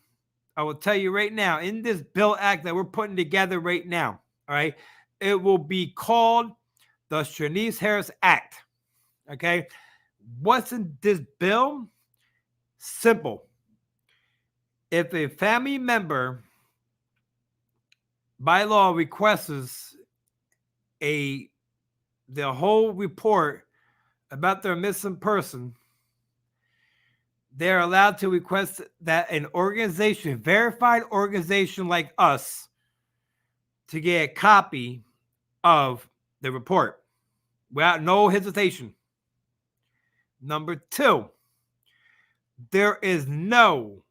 I will tell you right now, in this bill act that we're putting together right now, all right, it will be called the Shanice Harris Act. Okay. What's in this bill? Simple. If a family member by law requests the whole report about their missing person, they're allowed to request that an organization, verified organization like us, to get a copy of the report without no hesitation. Number 2, there is no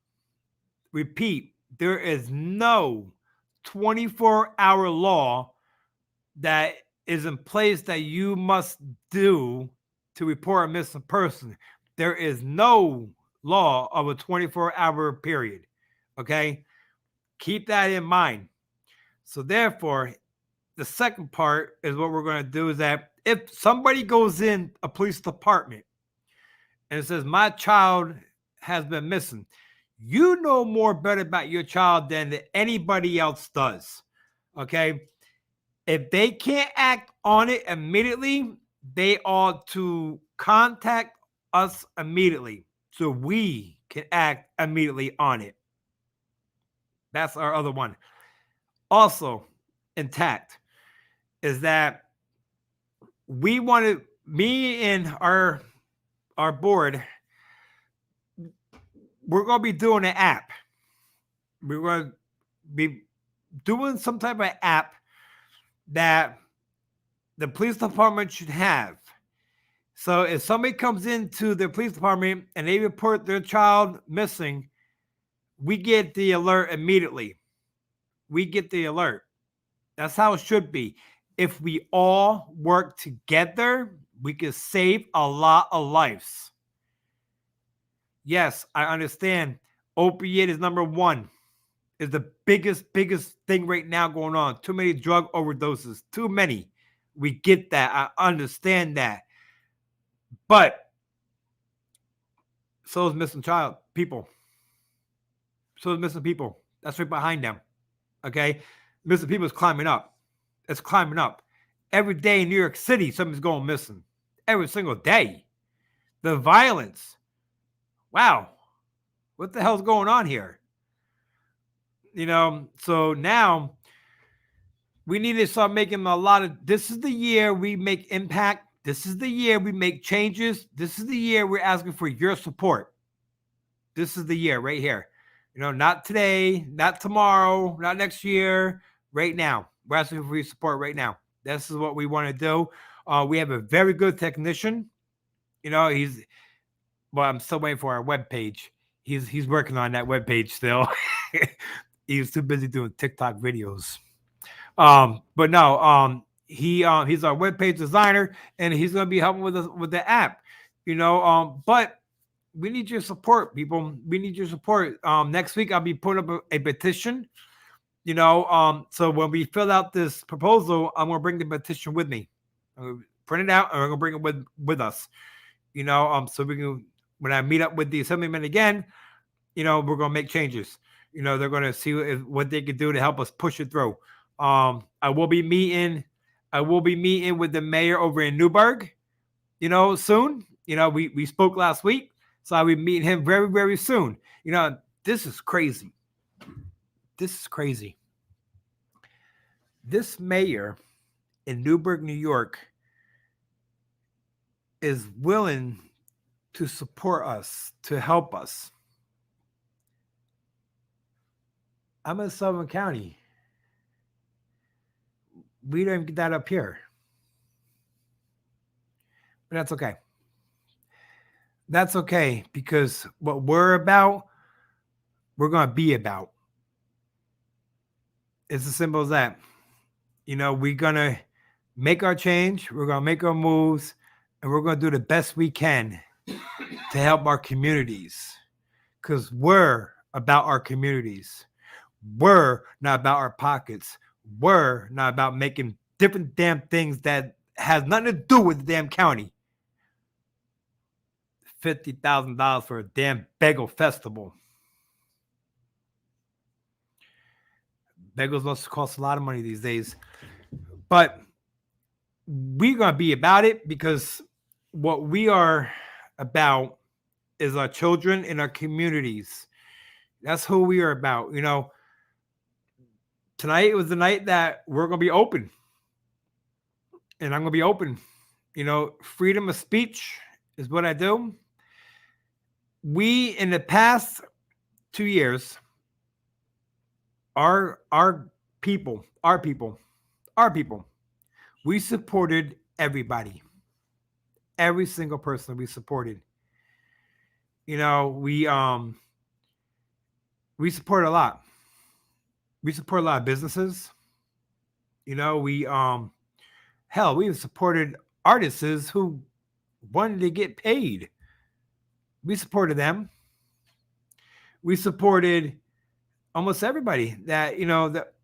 24-hour law that is in place that you must do to report a missing person. There is no law of a 24-hour period. Okay? Keep that in mind. So therefore, the second part is what we're going to do is that if somebody goes in a police department and it says, my child has been missing, you know more better about your child than anybody else does. Okay? If they can't act on it immediately, they ought to contact us immediately so we can act immediately on it. That's our other one. Also intact is that we wanted, me and our board, we're going to be doing an app. We're going to be doing some type of app that the police department should have. So if somebody comes into the police department and they report their child missing, we get the alert immediately. That's how it should be. If we all work together, we can save a lot of lives. Yes, I understand. Opiate is number 1. Is the biggest thing right now going on. Too many drug overdoses. Too many. We get that. I understand that. But so is missing people. So is missing people. That's right behind them. Okay? Missing people is climbing up. It's climbing up. Every day in New York City, something's going missing. Every single day. The violence. Wow. What the hell's going on here? So now we need to start making this is the year we make impact. This is the year we make changes. This is the year we're asking for your support. This is the year right here. Not today, not tomorrow, not next year, right now. We're asking for your support right now. This is what we want to do. We have a very good technician. I'm still waiting for our webpage. He's working on that webpage still. He's too busy doing TikTok videos. But no, he's our webpage designer, and he's gonna be helping with us with the app. But we need your support, people. We need your support. Next week I'll be putting up a petition. So when we fill out this proposal, I'm gonna bring the petition with me. I'm gonna print it out, and we're gonna bring it with us. So we can, when I meet up with the assemblyman again, we're gonna make changes. They're gonna see what they can do to help us push it through. I will be meeting with the mayor over in Newburgh, soon. We spoke last week, so I'll be meeting him very, very soon. This is crazy. This is crazy. This mayor in Newburgh, New York, is willing to support us, to help us. I'm in Sullivan County. We don't even get that up here. But that's okay. That's okay, because what we're about, we're going to be about. It's as simple as that. We're going to make our change. We're going to make our moves. And we're going to do the best we can to help our communities. Because we're about our communities. We're not about our pockets. We're not about making different damn things that has nothing to do with the damn county. $50,000 for a damn bagel festival. Bagels must cost a lot of money these days. But we're going to be about it, because what we are about is our children and our communities. That's who we are about. Tonight was the night that we're going to be open. And I'm going to be open. Freedom of speech is what I do. We, in the past 2 years, our people, we supported everybody. Every single person we supported. We support a lot. We support a lot of businesses. We supported artists who wanted to get paid. We supported them. We supported almost everybody that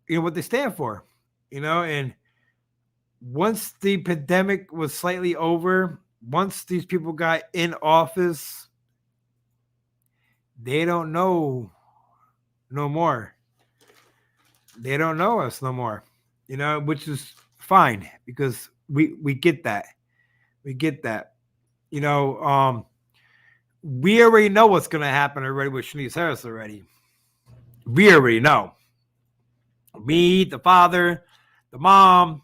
what they stand for. And once the pandemic was slightly over, once these people got in office, they don't know no more. They don't know us no more, which is fine, because we get that. We get that. We already know what's going to happen already with Shanice Harris already. We already know. Me, the father, the mom,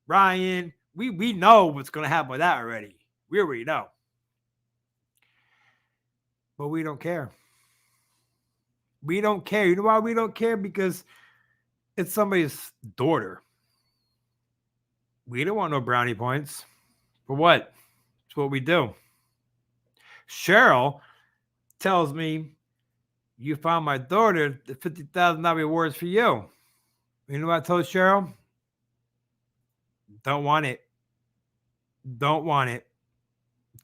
Ryan, we know what's going to happen with that already. We already know. But we don't care. We don't care. You know why we don't care? Because it's somebody's daughter. We don't want no brownie points. For what? It's what we do. Cheryl tells me, you found my daughter, the $50,000 rewards for you. You know what I told Cheryl? Don't want it. Don't want it.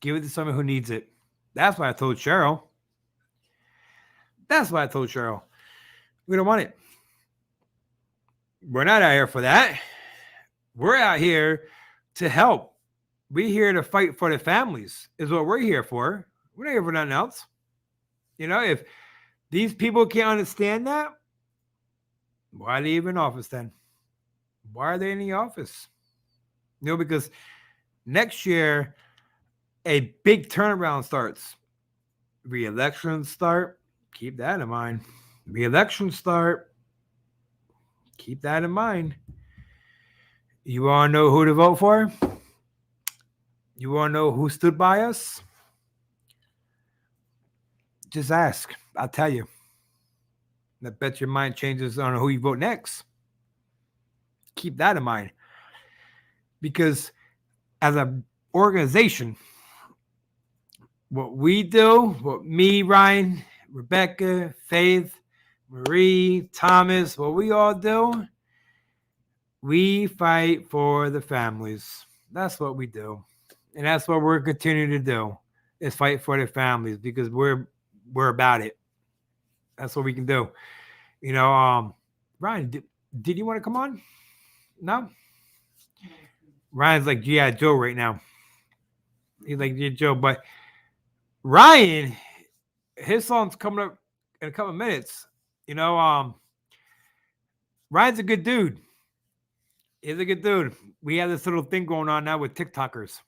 Give it to someone who needs it. That's what I told Cheryl. That's what I told Cheryl. We don't want it. We're not out here for that. We're out here to help. We're here to fight for the families, is what we're here for. We're not here for nothing else. If these people can't understand that, why are they even in office then? Why are they in the office? Because next year, a big turnaround starts. Re-elections start. Keep that in mind. Re-elections start. Keep that in mind. You want to know who to vote for? You want to know who stood by us? Just ask. I'll tell you. I bet your mind changes on who you vote next. Keep that in mind. Because as an organization, what we do, what me, Ryan, Rebecca, Faith, Marie, Thomas, what we all do We fight for the families. That's what we do. And that's what we're continuing to do is fight for the families because we're about it. That's what we can do. Ryan, did you want to come on? No? Ryan's like G.I. Joe right now. He's like G.I. Joe. But Ryan, his song's coming up in a couple of minutes. Ryan's a good dude. He's a good dude. We have this little thing going on now with TikTokers.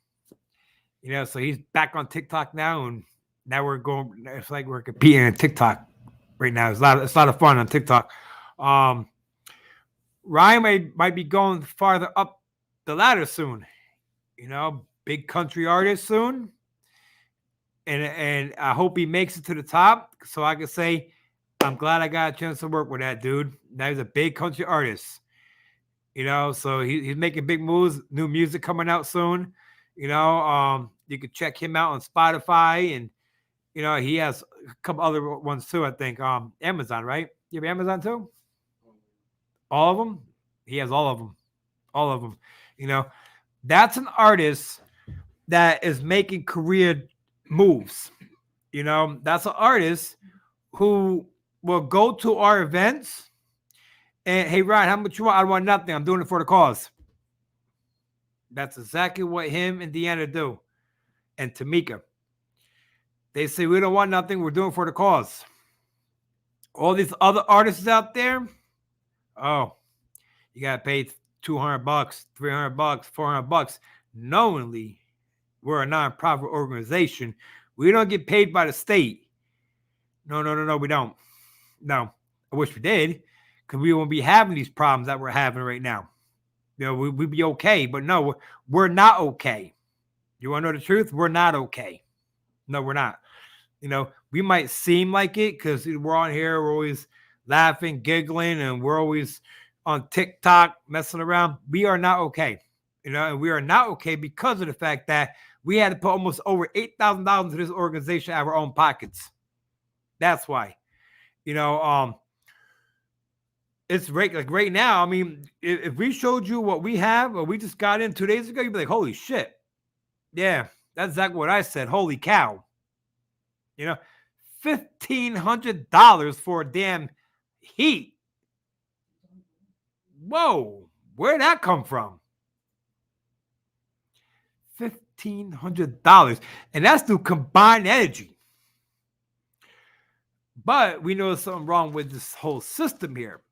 So he's back on TikTok now, and now we're going. It's like we're competing in TikTok right now. It's a lot of fun on TikTok. Ryan might be going farther up the ladder soon. Big country artist soon, and I hope he makes it to the top so I can say I'm glad I got a chance to work with that dude. Now he's a big country artist. So he's making big moves. New music coming out soon. You can check him out on Spotify, and he has a couple other ones too. I think Amazon, right? You have Amazon too? All of them? He has all of them. All of them. That's an artist that is making career moves. That's an artist who will go to our events and, hey, Ryan, how much you want? I want nothing. I'm doing it for the cause. That's exactly what him and Deanna do. And Tamika. They say, we don't want nothing. We're doing it for the cause. All these other artists out there, oh, you got to pay $200, $300, $400. Knowingly, we're a nonprofit organization. We don't get paid by the state. No, we don't. No, I wish we did, because we won't be having these problems that we're having right now. We'd be okay, but no, we're not okay. You want to know the truth? We're not okay. No, we're not. We might seem like it because we're on here, we're always laughing, giggling, and we're always on TikTok messing around. We are not okay. And we are not okay because of the fact that we had to put almost over $8,000 into this organization out of our own pockets. That's why. It's right now. I mean, if we showed you what we have, or we just got in 2 days ago, you'd be like, holy shit. Yeah, that's exactly what I said. Holy cow. $1,500 for a damn heat. Whoa, where'd that come from? $1,500. And that's through combined energy. But we know there's something wrong with this whole system here.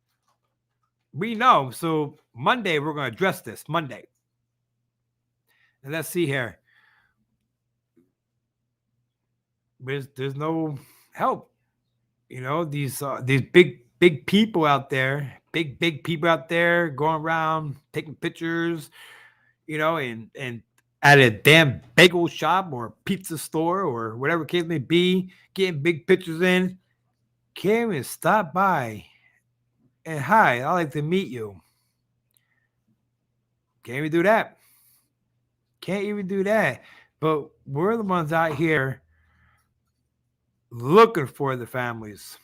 We know. So Monday, we're going to address this. Monday. And let's see here. There's no help. These big people out there, big people out there going around taking pictures, and at a damn bagel shop or pizza store or whatever case may be, getting big pictures in. Came and stopped by. And hi, I'd like to meet you. Can't even do that. Can't even do that. But we're the ones out here looking for the families.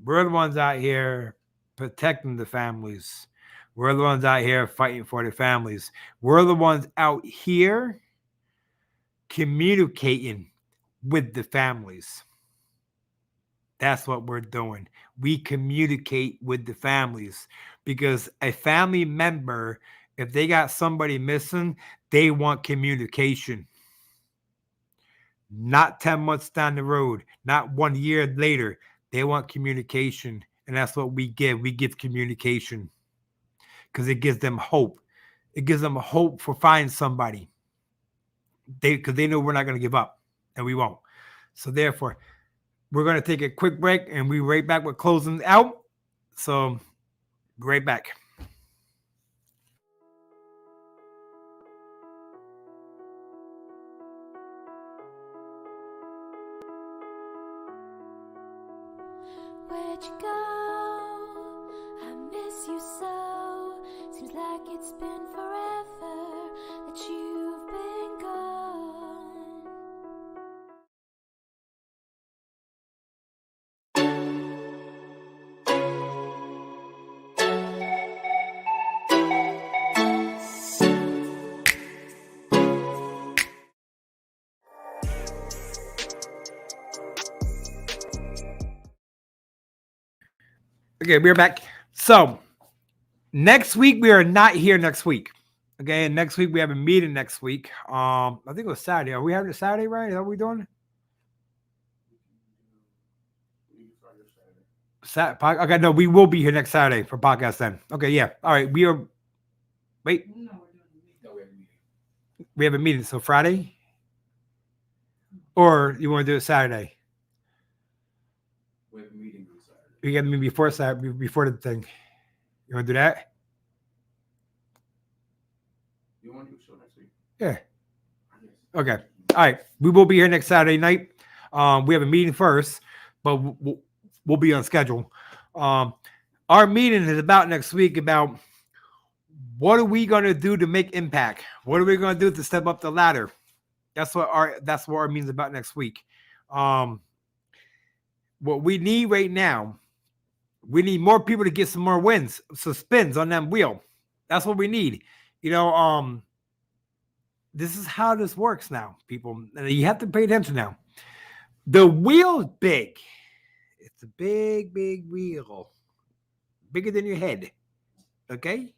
We're the ones out here protecting the families. We're the ones out here fighting for the families. We're the ones out here communicating with the families. That's what we're doing. We communicate with the families because a family member, if they got somebody missing, they want communication. Not 10 months down the road, not 1 year later. They want communication. And that's what we give. We give communication because it gives them hope. It gives them hope for finding somebody. Because they know we're not going to give up, and we won't. So therefore, we're going to take a quick break, and we'll be right back with closing out. So, be right back.
Where'd you go? I miss you so. Seems like it's been forever that you've been gone.
Okay, we're back. So next week we are not here next week. Okay, and next week we have a meeting next week. I think it was Saturday. Are we having it Saturday, right? Is that what we're doing? Okay, no, we will be here next Saturday for podcast then. Okay, yeah. All right, we are. Wait, we have a meeting. So Friday, or you want to do it Saturday?
We have a meeting on Saturday.
We got to meet before Saturday, before the thing. You want to do that?
You want to do a show next week?
Yeah. Okay. All right. We will be here next Saturday night. We have a meeting first, but we'll be on schedule. Our meeting is about next week about what are we going to do to make impact? What are we going to do to step up the ladder? That's what our meeting is about next week. What we need right now, we need more people to get some more wins, some spins on that wheel. That's what we need. This is how this works now, people. You have to pay attention now. The wheel's big. It's a big, big wheel. Bigger than your head. Okay?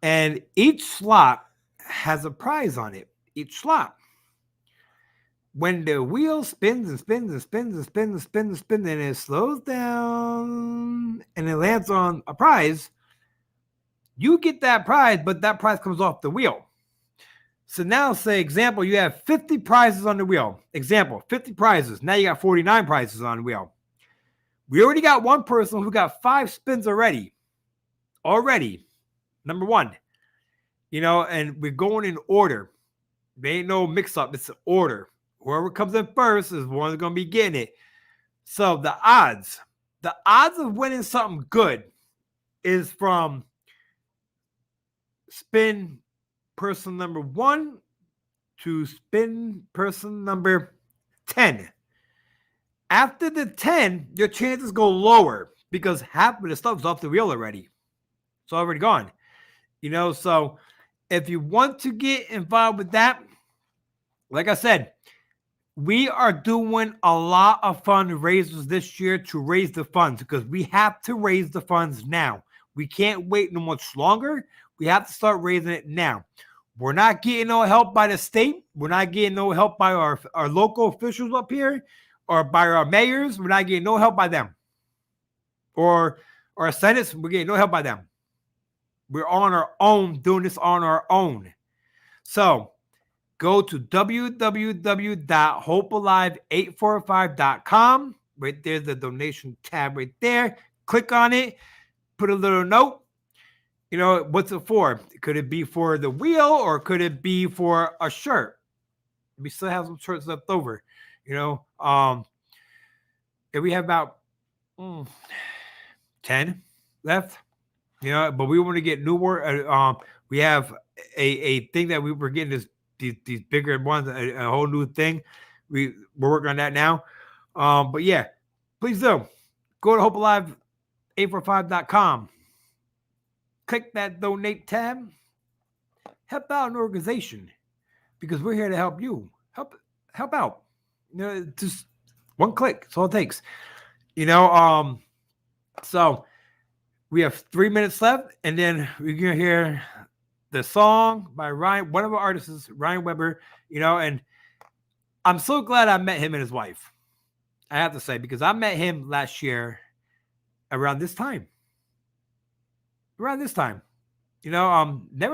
And each slot has a prize on it. Each slot. When the wheel spins and spins and spins and spins and spins and spins and it slows down and it lands on a prize, you get that prize, but that prize comes off the wheel. So now, say, example, you have 50 prizes on the wheel. Example, 50 prizes. Now you got 49 prizes on the wheel. We already got one person who got 5 spins already. Number one. And we're going in order. There ain't no mix-up. It's an order. Whoever comes in first is one that's going to be getting it. So the odds of winning something good is from spin person number 1 to spin person number 10. After the 10, your chances go lower because half of the stuff's off the wheel already. It's already gone. So if you want to get involved with that, like I said, we are doing a lot of fundraisers this year to raise the funds because we have to raise the funds now. We can't wait no much longer. We have to start raising it now. We're not getting no help by the state. We're not getting no help by our local officials up here or by our mayors. We're not getting no help by them. Or our senates, we're getting no help by them. We're on our own, doing this on our own. So go to www.hopealive845.com. Right there's the donation tab right there. Click on it. Put a little note. What's it for? Could it be for the wheel or could it be for a shirt? We still have some shirts left over. And we have about 10 left. But we want to get newer. We have a thing that we were getting these bigger ones, a whole new thing. We're working on that now. But yeah, please do go to hopealive845.com. Click that donate tab. Help out an organization because we're here to help you. Help out. Just one click. That's all it takes. So we have 3 minutes left, and then we're gonna hear the song by Ryan, one of our artists, Ryan Weber. And I'm so glad I met him and his wife. I have to say, because I met him last year around this time. Never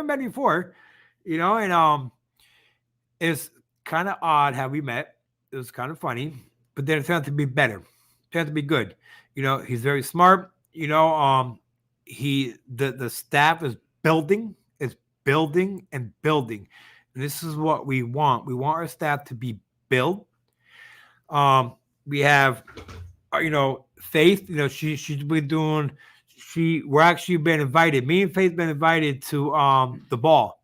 met before, and it's kind of odd how we met. It was kind of funny, but then it turned out to be better. It turned out to be good. He's very smart. The staff is building and building. And this is what we want. We want our staff to be built. We have, Faith. She's been doing. We're actually been invited. Me and Faith been invited to the ball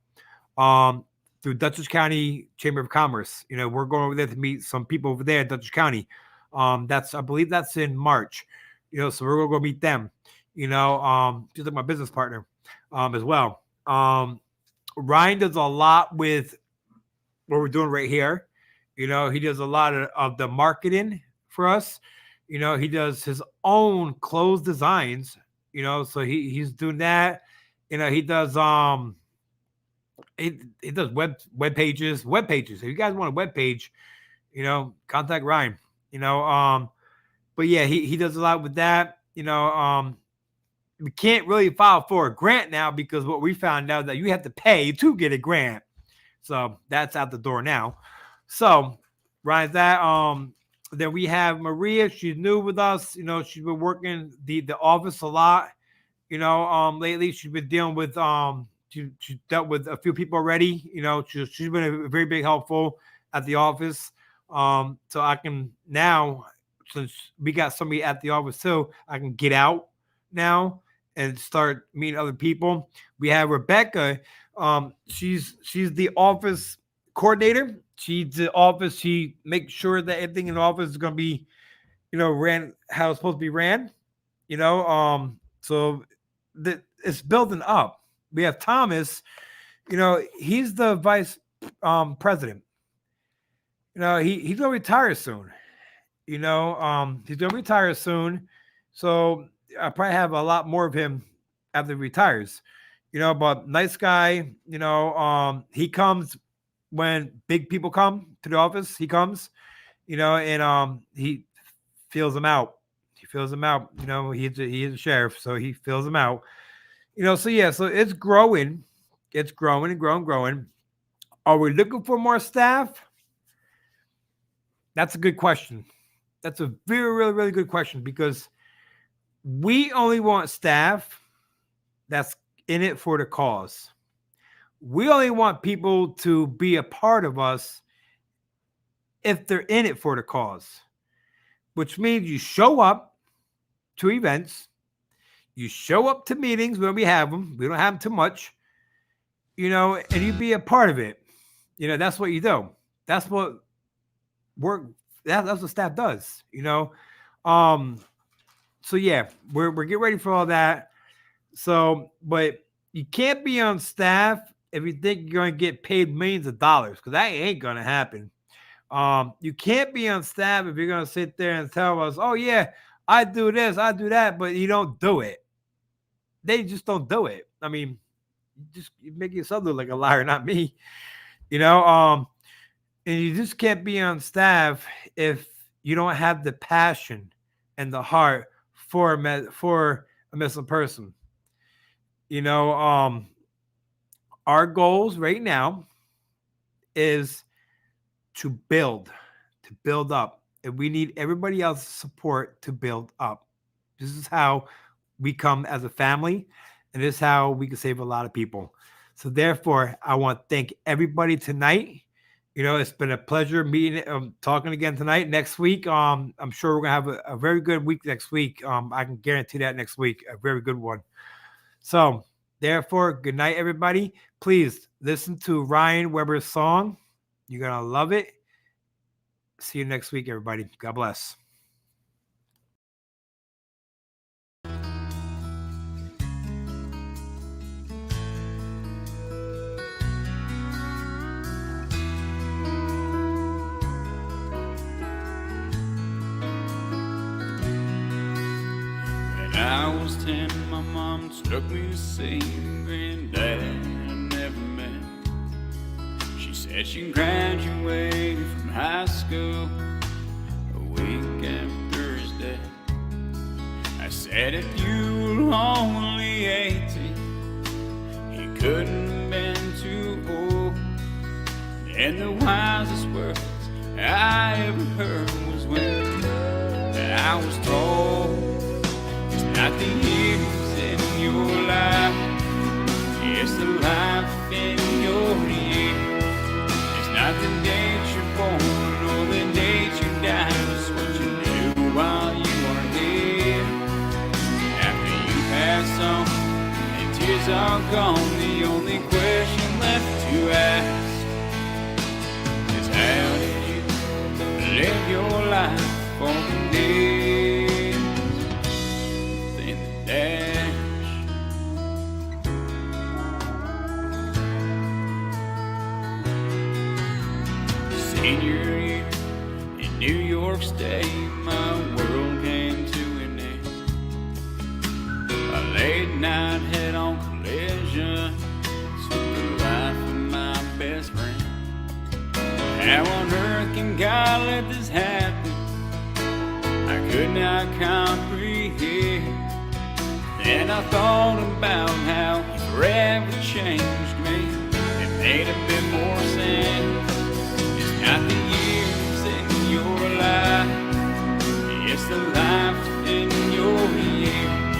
through Dutchess County Chamber of Commerce. We're going over there to meet some people over there in Dutchess County. I believe that's in March. So we're gonna go meet them. She's like my business partner as well. Ryan does a lot with what we're doing right here. He does a lot of the marketing for us. You know, he does his own clothes designs. You know, so he's doing that. You know, he does he does web pages. If you guys want a web page, you know, contact Ryan. You know, but yeah, he does a lot with that. You know, we can't really file for a grant now because what we found out that you have to pay to get a grant. So that's out the door now. So Ryan's that. Then we have Maria. She's new with us. You know, she's been working the office a lot. You know, lately she's been dealing with she dealt with a few people already. You know, she's been a very big helpful at the office. So I can now, since we got somebody at the office too, I can get out now and start meeting other people. We have Rebecca. She's the office coordinator. She's the office. She makes sure that everything in the office is going to be, you know, ran how it's supposed to be ran. You know, so it's building up. We have Thomas. You know, he's the vice president. You know, he's gonna retire soon. You know, he's gonna retire soon. So I probably have a lot more of him after he retires. You know, but nice guy. You know, he comes when big people come to the office. He comes. You know, and he fills them out. He fills them out. You know, he is a sheriff, so he fills them out. You know, so yeah, so it's growing. It's growing and growing. Are we looking for more staff? That's a good question. That's a very, really, really good question because we only want staff that's in it for the cause. We only want people to be a part of us if they're in it for the cause, which means you show up to events, you show up to meetings when we have them. We don't have them too much, you know, and you be a part of it. You know, that's what you do. That's what that's what staff does, you know. So yeah, we're getting ready for all that. So, but you can't be on staff if you think you're going to get paid millions of dollars, because that ain't going to happen. You can't be on staff if you're going to sit there and tell us, oh yeah, I do this, I do that, but you don't do it. They just don't do it. I mean, you make yourself look like a liar, not me. You know, and you just can't be on staff if you don't have the passion and the heart for a missing person. You know, our goals right now is to build up. And we need everybody else's support to build up. This is how we come as a family, and this is how we can save a lot of people. So therefore, I want to thank everybody tonight. You know, it's been a pleasure meeting, talking again tonight. Next week, I'm sure we're going to have a very good week next week. I can guarantee that next week, a very good one. So therefore, good night, everybody. Please listen to Ryan Weber's song. You're going to love it. See you next week, everybody. God bless.
I was 10, my mom struck me to see Granddad I never met. She said she graduated from high school a week after his death. I said, if you were only 18, he couldn't have been too old. And the wisest words I ever heard was when I was told, not the years in your life, it's the life in your year. It's not the date you're born or the date you die. It's what you do while you are here. After you pass on and tears are gone, the only question left to ask is, how did you live your life for the day? Senior year in New York State, my world How on earth can God let this happen? I could not comprehend. Then I thought about how you forever changed me. It made a bit more sense. It's not the years in your life, it's the life in your years.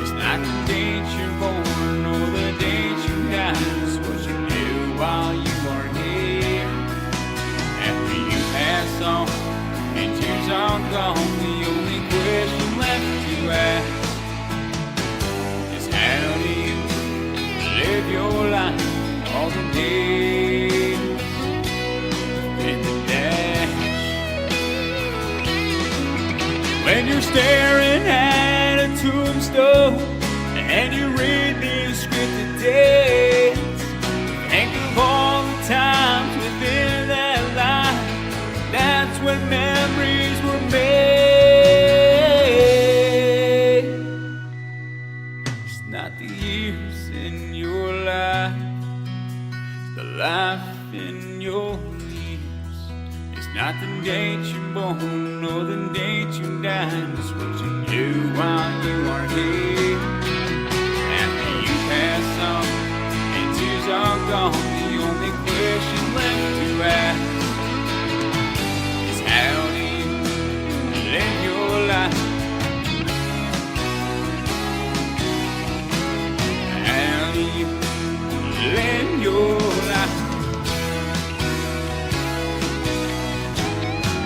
It's not the date you're born or the date you die. It's what you do while you are here. After you pass on and years are gone, the only question left to ask is how do you live your life all the days in the dash? When you're staring at a tombstone and you read these scripted days, think of all the times within that life. That's when memories were made. It's not the years in your life, it's the life in your years. It's not the date you're born or the date you die. It's what you do while you are here. After you pass on and tears are gone, the only question left to ask is how do you live your life? How do you live your life?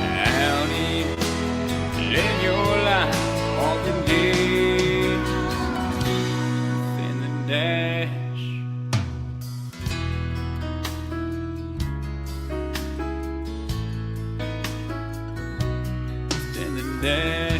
How do you live your life all the days in the dash? In the dash.